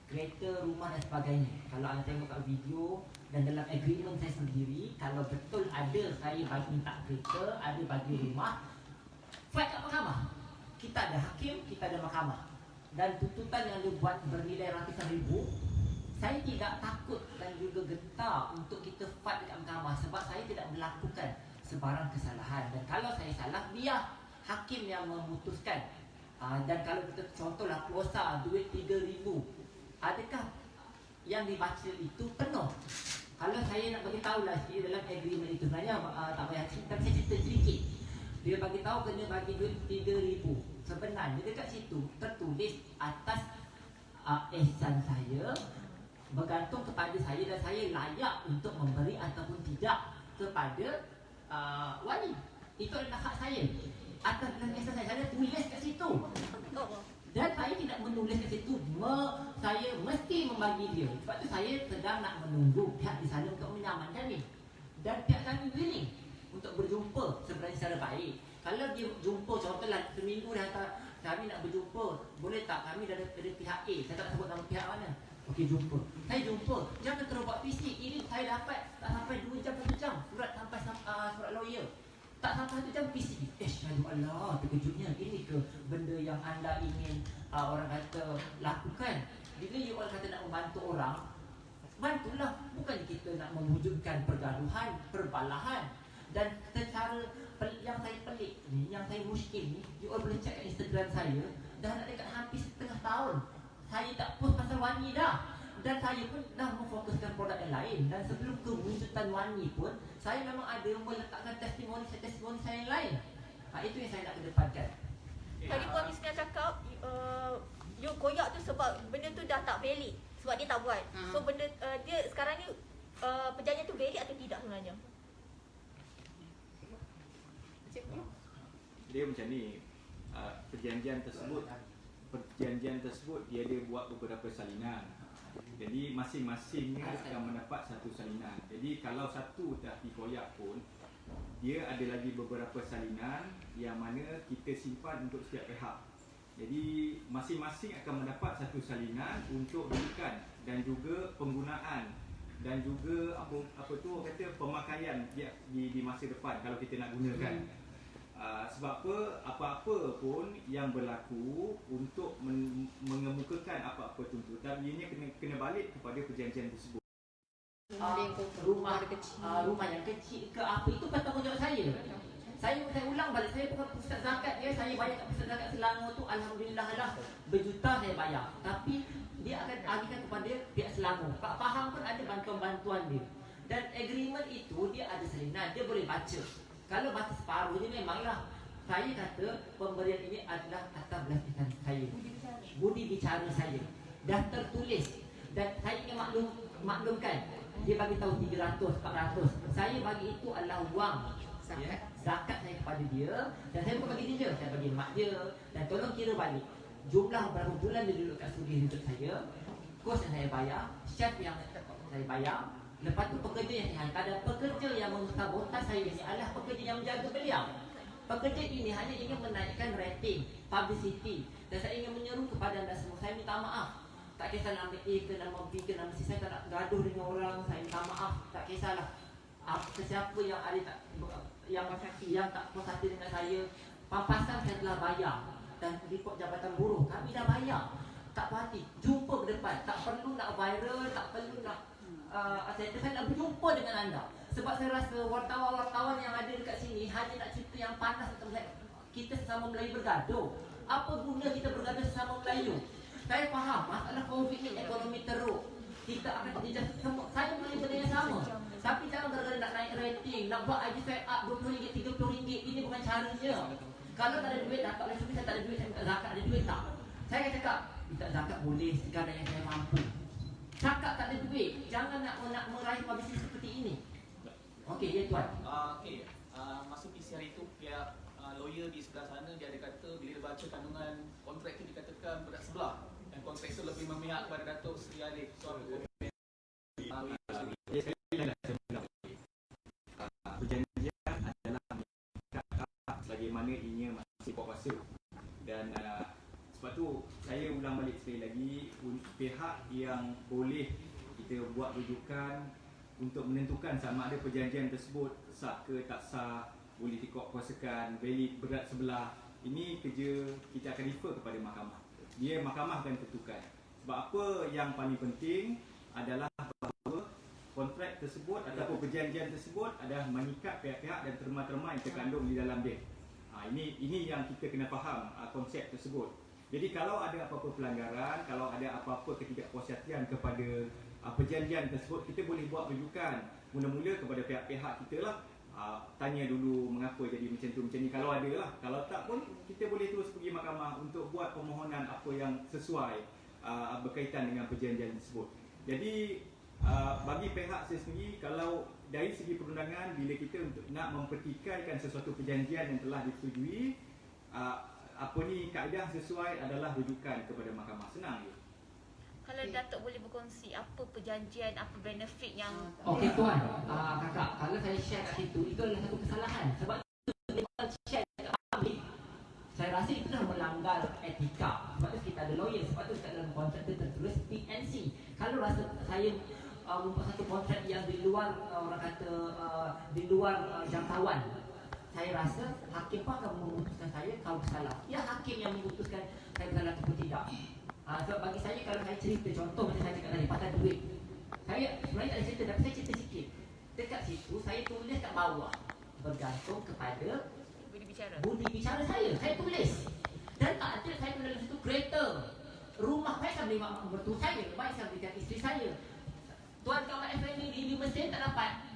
kereta, rumah dan sebagainya. Kalau anda tengok kat video dan dalam agreement saya sendiri, kalau betul ada saya bagi minta kereta, ada bagi rumah, fight kat mahkamah. Kita ada hakim, kita ada mahkamah. Dan tuntutan yang dibuat bernilai ratusan ribu, saya tidak takut dan juga gentar untuk kita fight dekat mahkamah, sebab saya tidak melakukan sebarang kesalahan. Dan kalau saya salah, biar hakim yang memutuskan. Dan kalau kita contohlah kuasa duit 3,000, adakah yang dibaca itu penuh? Kalau saya nak bagi tahulah sikit dalam agreement itu, sebenarnya tak payah cerita, saya cerita sedikit. Dia bagi tahu kena bagi duit 3,000. Sebenarnya dekat situ tertulis atas ihsan saya, bergantung kepada saya dan saya layak untuk memberi ataupun tidak kepada wali. Itu adalah hak saya. Atas ihsan saya tulis kat situ. Dan saya tidak menulis kat situ saya mesti membagi dia. Sebab tu saya sedang nak menunggu pihak di sana untuk menyamankan ni. Dan pihak kami willing untuk berjumpa sebenarnya secara baik. Kalau dia jumpa, contohlah seminggu dah hantar kami nak berjumpa, boleh tak kami dari pihak A, saya tak sebut nama pihak mana. Okey, jumpa. Saya jumpa. Jangan terus buat fisik. Ini saya dapat tak sampai 2 jam, 1 jam. Surat sampai surat lawyer. Tak sampai 1 jam fisik. Allah, terkejutnya. Ini ke benda yang anda ingin orang kata lakukan? Bila you orang kata nak membantu orang, bantulah. Bukan kita nak mewujudkan pergaduhan, perbalahan. Dan secara yang saya pelik ni, yang saya muskil ni, you all boleh check kat Instagram saya, dah nak dekat hampir 1/2 tahun saya tak post pasal wani dah. Dan saya pun dah memfokuskan produk yang lain. Dan sebelum kewujudan wani pun, saya memang ada meletakkan testimoni saya yang lain. Itu yang saya nak kedepankan. Tadi Puan Misna cakap you koyak tu sebab benda tu dah tak valid, sebab dia tak buat. So benda dia sekarang ni perjanjian tu valid atau tidak sebenarnya? Dia macam ni, perjanjian tersebut dia ada buat beberapa salinan. Jadi masing-masingnya akan mendapat satu salinan. Jadi kalau satu dah dikoyak pun, dia ada lagi beberapa salinan yang mana kita simpan untuk setiap pihak. Jadi masing-masing akan mendapat satu salinan untuk rujukan dan juga penggunaan dan juga apa tu kata pemakaian dia di masa depan kalau kita nak gunakan. Sebab apa-apa pun yang berlaku untuk mengemukakan apa-apa tuntutan ianya kena balik kepada perjanjian tersebut. Rumah yang kecil ke apa itu bukan tanggungjawab saya. Saya ulang balik, saya bukan pusat zakat dia, saya bayar kat pusat zakat Selangor tu alhamdulillah lah berjuta saya bayar. Tapi dia akan agihkan kepada pihak Selangor. Pak Faham pun ada bantuan-bantuan dia. Dan agreement itu dia ada salinan, dia boleh baca. Kalau baca separuh ni memanglah saya kata pemberian ini adalah atas belas pikiran saya, budi bicara saya dah tertulis dan saya ingin maklumkan dia bagi tahu 300, 400 saya bagi itu adalah wang zakat saya kepada dia dan saya bukan bagi dia, saya bagi mak dia dan tolong kira balik jumlah berapa bulan dia duduk kat sudi hidup saya, kos yang saya bayar, chef yang saya bayar. Lepas tu pekerja yang saya hantar dan pekerja yang mensabotase saya ini adalah pekerja yang menjaga beliau. Pekerja ini hanya ingin menaikkan rating, publicity dan saya ingin menyeru kepada anda semua, saya minta maaf. Tak kisah nama A ke nama B ke nama C, saya tak nak gaduh dengan orang, saya minta maaf. Tak kisahlah sesiapa yang ada yang tak puas hati dengan saya, pampasan saya telah bayar dan report jabatan buruh kami dah bayar. Tak puas hati, jumpa ke depan, tak perlu nak viral, tak perlu nak saya nak berjumpa dengan anda. Sebab saya rasa wartawan-wartawan yang ada dekat sini hanya nak cerita yang panas tentang kita sesama Melayu bergaduh. Apa guna kita bergaduh sesama Melayu? Saya faham masalah COVID ni ekonomi teruk. Kita akan terjejas semua. Saya boleh benda yang sama. Tapi jangan gara-gara nak naik rating, nak buat IG set up RM20, RM30. Ini bukan caranya. Kalau tak ada duit, dapat oleh suami saya tak ada duit, saya minta zakat, ada duit tak? Saya akan cakap, minta zakat boleh sekadar yang saya mampu. Cakap tak ada duit, jangan nak meraih publicity seperti ini. Okey, ya tuan. Masa PCR itu pihak lawyer di sebelah sana dia ada kata bila dia baca kandungan kontrak itu dikatakan berat sebelah dan kontrak itu lebih memihak kepada Datuk Seri Arif. Perjanjian adalah bagaimana ianya masih kuasa dan sebab tu saya ulang balik sekali lagi, pihak yang boleh kita buat rujukan untuk menentukan sama ada perjanjian tersebut sah ke tak sah, boleh dikuatkuasakan, valid berat sebelah, ini kerja kita akan refer kepada mahkamah. Dia mahkamah akan tentukan. Sebab apa yang paling penting adalah bahawa kontrak tersebut ataupun perjanjian tersebut adalah mengikat pihak-pihak dan terma-terma yang terkandung di dalam dia. Ini yang kita kena faham konsep tersebut. Jadi kalau ada apa-apa pelanggaran, kalau ada apa-apa ketidakpuashatian kepada perjanjian tersebut, kita boleh buat rujukan mula-mula kepada pihak-pihak kita lah. Tanya dulu mengapa jadi macam tu, macam ni, kalau ada lah. Kalau tak pun kita boleh terus pergi mahkamah untuk buat permohonan apa yang sesuai berkaitan dengan perjanjian tersebut. Jadi bagi pihak saya sendiri, kalau dari segi perundangan, bila kita untuk nak mempertikaikan sesuatu perjanjian yang telah disetujui, kaedah sesuai adalah rujukan kepada mahkamah. Senang je. Kalau Datuk boleh berkongsi apa perjanjian, apa benefit yang Okey tuan, kakak, kalau saya share kat situ, itu adalah satu kesalahan. Sebab itu share kat kami, saya rasa itu dah melanggar etika. Sebab tu kita ada lawyer, sebab tu kita dalam kontrak itu tertulis PNC. Kalau rasa saya membuat satu kontrak yang di luar, orang kata di luar jangkauan, saya rasa hakim pun akan memutuskan saya kalau salah. Ya, hakim yang memutuskan saya salah atau tidak. Sebab bagi saya, kalau saya cerita, contoh macam saya cakap tadi, pasal duit, saya sebenarnya tak ada cerita, tapi saya cerita sikit. Dekat situ, saya tulis kat bawah, bergantung kepada budi bicara saya tulis. Dan tak ada, saya tulis dalam situ kereta, rumah, saya beli mak mertua saya, baik saya belikan isteri saya. Tuan kawan FM ni di mesin tak dapat,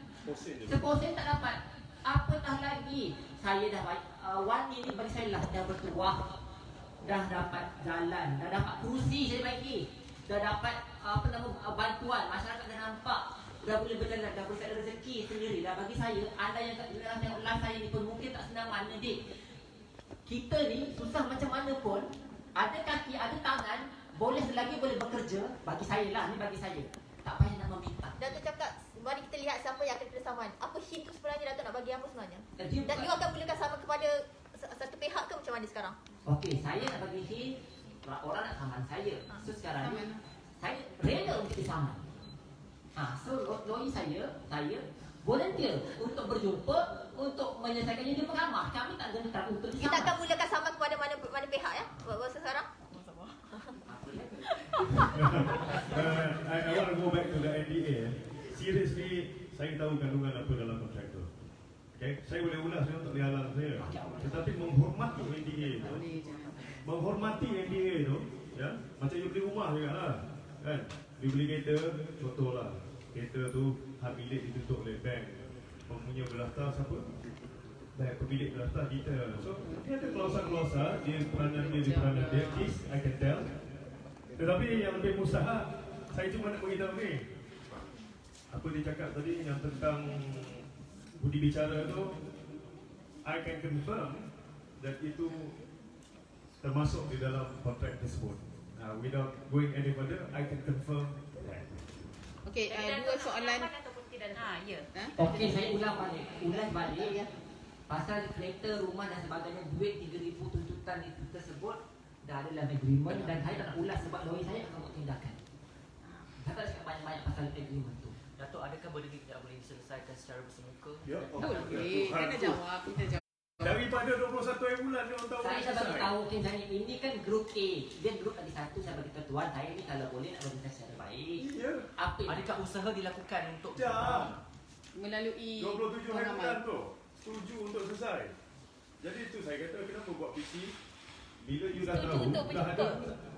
seposen tak dapat. Apatah lagi, saya dah baik, Wani ni bagi saya lah dah bertuah, dah dapat jalan, dah dapat kerusi saya bagi, dah dapat bantuan, masyarakat dah nampak, dah boleh berjalan, dah boleh ada rezeki sendiri. Dah bagi saya, anda yang tengok live saya ni pun mungkin tak senang mana dik. Kita ni susah macam mana pun, ada kaki, ada tangan, boleh selagi boleh bekerja, bagi saya lah, ni bagi saya. Tak payah nak meminta. Datuk cakap, mari kita lihat siapa yang akan kerjasama. Apa hint tu sebenarnya Datuk nak bagi apa sebenarnya? Dan you akan mulakan sama kepada satu pihak ke macam macam mana sekarang? Okey, saya nak bagi hint, orang nak saman saya. So sekarang ni saya rela untuk disaman. So lawyer saya volunteer untuk berjumpa untuk menyelesaikannya di mahkamah. Kami tak gentar untuk disaman. Kita akan mulakan saman kepada mana pihak ya? Berasa sekarang? I want to go back to the NDA. Seriously, saya tahu kandungan apa dalam kontrak tu. Okay? Saya boleh ulas, saya tak boleh halang saya. Tetapi menghormati NDA tu, ya, macam you beli rumah juga lah, kan? You beli kereta, contohlah, kereta tu hak milik ditutup oleh bank. Mempunyai berdaftar siapa? Bank pemilik berdaftar kita. So, dia ada klausa-klausa, dia peranan dia, this I can tell. Tetapi yang lebih mustahak, saya cuma nak beritahu ni. Apa dia cakap tadi yang tentang budi bicara tu, I can confirm that itu termasuk di dalam kontrak tersebut. Without going any further, I can confirm that. Okey, dua soalan. Ya. Okey, saya ulas balik. Pasal kereta, rumah dan sebagainya, duit 3,000 tuntutan itu tersebut dah ada dalam agreement dan saya tak nak ulas sebab lawyer saya akan buat tindakan. Saya tak cakap banyak-banyak pasal agreement tu. Datuk, adakah benda ni tidak boleh diselesaikan secara bersemuka? Ya, boleh. Kena jawab, kita jawab. Daripada 21 bulan dia orang tahu. Saya dah bagi tahu saya ini kan grup A. Dia grup lagi satu, saya bagi ketuan. Saya ni kalau boleh nak bagi secara baik. Ya. Adakah usaha dilakukan untuk melalui 27 hari bulan tu setuju untuk selesai. Jadi tu saya kata kenapa buat PC bila you dah tahu dah ada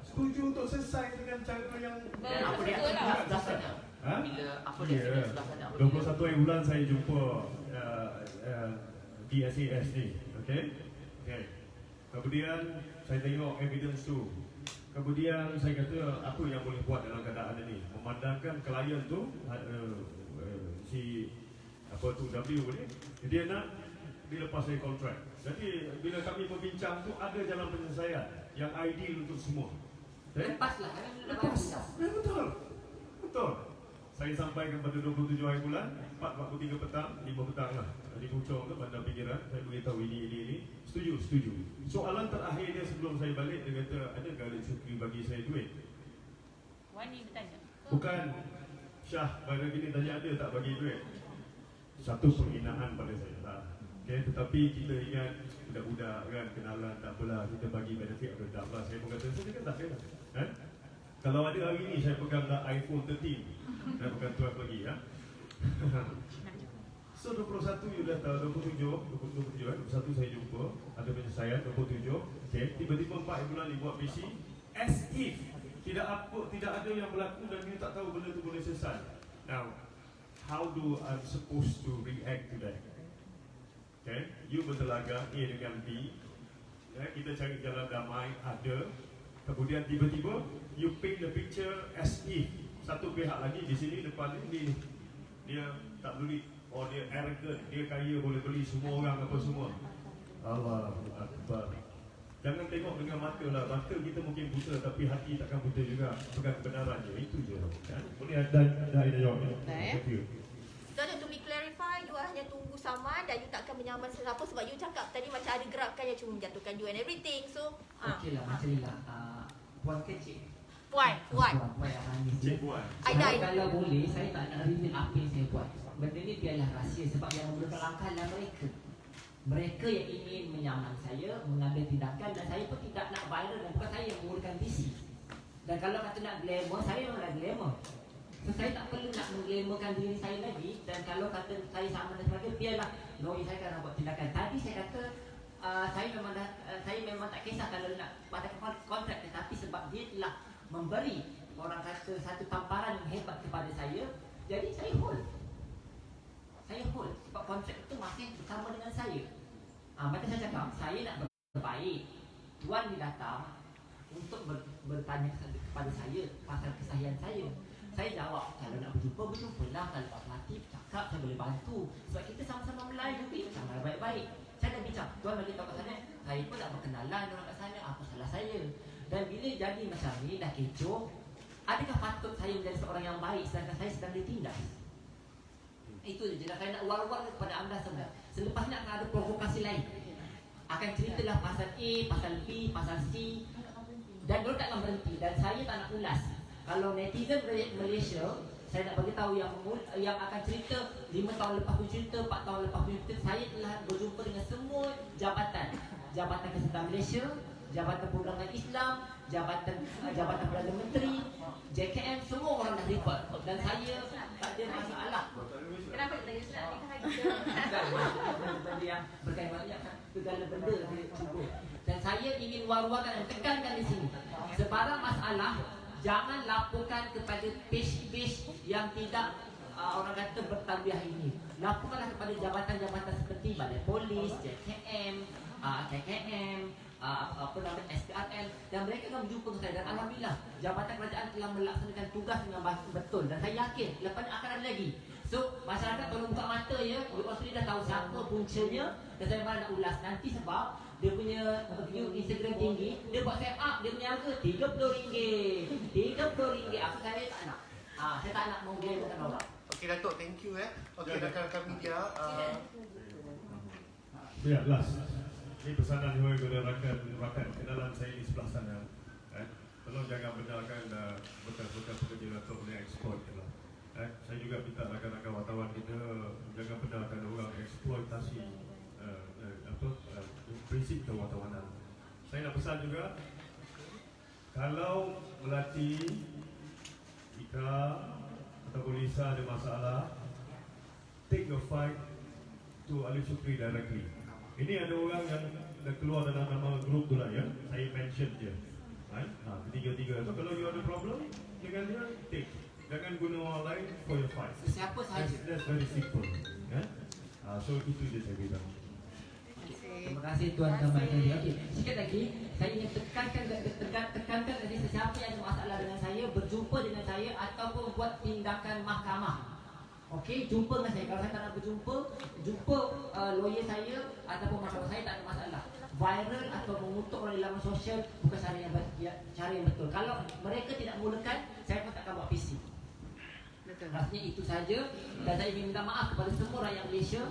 setuju untuk selesai dengan cara yang apa dia sudah sana. Bila apa dia sudah sana. 21 hari bulan saya jumpa DSAS ni, okey. Kemudian saya tengok evidence tu. Kemudian saya kata apa yang boleh buat dalam keadaan ini, memandangkan klien tu si apa tu W ni, dia nak dilepas dari kontrak. Jadi bila kami berbincang tu ada jalan penyelesaian yang ideal untuk semua. Lepaslah. Betul. Saya sampaikan pada 27 hari bulan, 4:43 petang, 5 petang lah. Di Puchong ke Bandar Pinggiran, saya beritahu ini. Setuju. Soalan terakhir dia sebelum saya balik, dia kata, ada Khalid Syukri bagi saya duit? Wani bertanya. Bukan. Syah, pada gini tanya ada tak bagi duit? Satu penghinaan pada saya lah. Okay, tetapi kita ingat budak-budak kan, kenalan, tak apalah, kita bagi benefit of the doubt lah. Saya pun kata, saya kan tak ada. Kan? Kalau ada hari ni, saya pegang iPhone 13. Saya pegang 12 lagi ya. So 21 you dah tahu, 27 kan, 21 saya jumpa, ada penyelesaian, 27, okay. Tiba-tiba 4 bulan dibuat PC, as if tidak ada yang berlaku dan you tak tahu benda tu boleh selesai. Now, how do I supposed to react to that? Okay, you bertelaga A dengan B, ya, kita cari jalan damai, ada, kemudian tiba-tiba you paint the picture as if satu pihak lagi di sini depan ni dia tak peduli. Oh dia arrogant, dia kaya boleh beli semua orang apa semua. Allahu Akbar. Jangan tengok dengan mata lah. Mata kita mungkin buta tapi hati takkan buta juga. Pegang kebenaran je. Itu je. Kan? Boleh dah jawab. Dah ya. So to be clarify, you hanya tunggu saman dan you takkan menyaman sesiapa sebab you cakap tadi macam ada gerakan yang cuma menjatuhkan you and everything. So okey lah macam ni lah. Puan kecil. Puan. Cik Puan. Kalau boleh, saya tak nak reveal apa yang saya buat. Benda ni biarlah rahsia sebab yang memerlukan langkah adalah mereka. Mereka yang ingin menyaman saya, mengambil tindakan dan saya pun tidak nak viral dan bukan saya yang menguruskan visi. Dan kalau kata nak glamour, saya memang nak glamour. So saya tak perlu nak mengglamourkan diri saya lagi dan kalau kata saya sama dan sebagainya, biarlah lawyer saya akan buat tindakan. Tadi saya kata saya memang tak kisah kalau nak pada kontrak tetapi sebab dia telah memberi orang kata satu tamparan yang hebat kepada saya, jadi saya hold sebab kontrak itu masih bersama dengan saya. Macam saya cakap, saya nak berbaik. Tuan datang untuk bertanya kepada saya pasal kesahihan saya. Saya jawab, kalau nak berjumpalah. Kalau Pak Latif cakap, saya boleh bantu. Sebab kita sama-sama Melayu, sama baik-baik. Saya dah bincang, tuan bagi tahu kat sana, saya pun tak berkenalan orang kat sana, apa salah saya. Dan bila jadi macam ni, dah kecoh, adakah patut saya menjadi seorang yang baik sedangkan saya sedang ditindas? Itu je, saya nak war-war kepada anda semua. Selepas ni akan ada provokasi lain. akan ceritalah pasal A, pasal B, pasal C, dan mereka tak akan berhenti. Dan saya tak nak ulas. Kalau netizen Malaysia, saya nak bagi tahu yang akan cerita 5 tahun lepas pun cerita, 4 tahun lepas pun cerita, saya telah berjumpa dengan semua jabatan Kesihatan Malaysia, Jabatan Perundangan Islam, Jabatan Perdana Menteri, JKM, semua orang dah report dan saya tak ada masalah. Kenapa kita tanya soalan ni Benda yang berkaitan banyak segala benda dia cuba. Dan saya ingin war-warkan dan tekankan di sini. Sebarang masalah jangan laporkan kepada page-page yang tidak orang kata bertarbiyah ini. Laporkanlah kepada jabatan-jabatan seperti Balai Polis, JKM, KKM, SPRN, dan mereka akan berjumpa dengan saya. Dan alhamdulillah Jabatan Kerajaan telah melaksanakan tugas dengan betul, dan saya yakin lepas ni akan ada lagi. So masyarakat tolong buka mata ya. Orang sendiri dah tahu siapa puncanya, dan saya malah nak ulas nanti sebab dia punya view Instagram tinggi, dia buat set up, dia punya harga RM30. RM30. Aku saya tak nak. Saya tak nak menggelekan orang. Okey Datuk, thank you Okey, rakan-rakan media. Ya, last. Ini pesanan saya kepada rakan kenalan saya di sebelah sana. Tolong jangan benarkan bekas-bekas pekerja Datuk boleh exploit lah. Saya juga minta rakan-rakan wartawan kita jangan benarkan orang eksploitasi prinsip kewartawanan. Saya nak pesan juga, kalau Melati, Ika ataupun Lisa ada masalah, take the fight to Alif Shukri directly. Ini ada orang yang dah keluar dalam nama grup tu lah ya, saya mention je. Ketiga-tiga tu kalau you ada problem dengan dia, take. Jangan guna orang lain for your fight. Siapa sahaja. That's very simple. So itu je saya bilang. Terima kasih Tuan Kamal. Okey, sikit lagi saya ingin tekankan kepada sesiapa yang ada masalah dengan saya, berjumpa dengan saya ataupun buat tindakan mahkamah. Okey, jumpa dengan saya. Kalau saya tak nak berjumpa, jumpa lawyer saya ataupun mahkamah saya, tak ada masalah. Viral atau mengutuk orang di laman sosial bukan cara yang betul. Kalau mereka tidak mulakan, saya pun tak akan buat PC. Rasanya itu saja, dan saya ingin minta maaf kepada semua rakyat Malaysia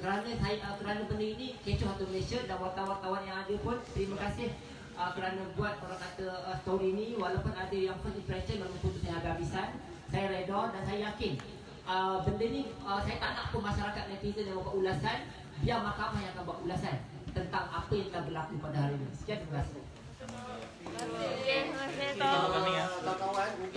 kerana benda ini kecoh hati Malaysia, dan wartawan-wartawan yang ada pun terima kasih kerana buat orang kata story ini, walaupun ada yang first impression memang putusnya habis-habisan. Saya reda dan saya yakin benda ni saya tak nak pun masyarakat netizen yang buat ulasan, biar mahkamah yang akan buat ulasan tentang apa yang telah berlaku pada hari ini. Sekian, terima kasih. Terima kasih kawan-kawan untuk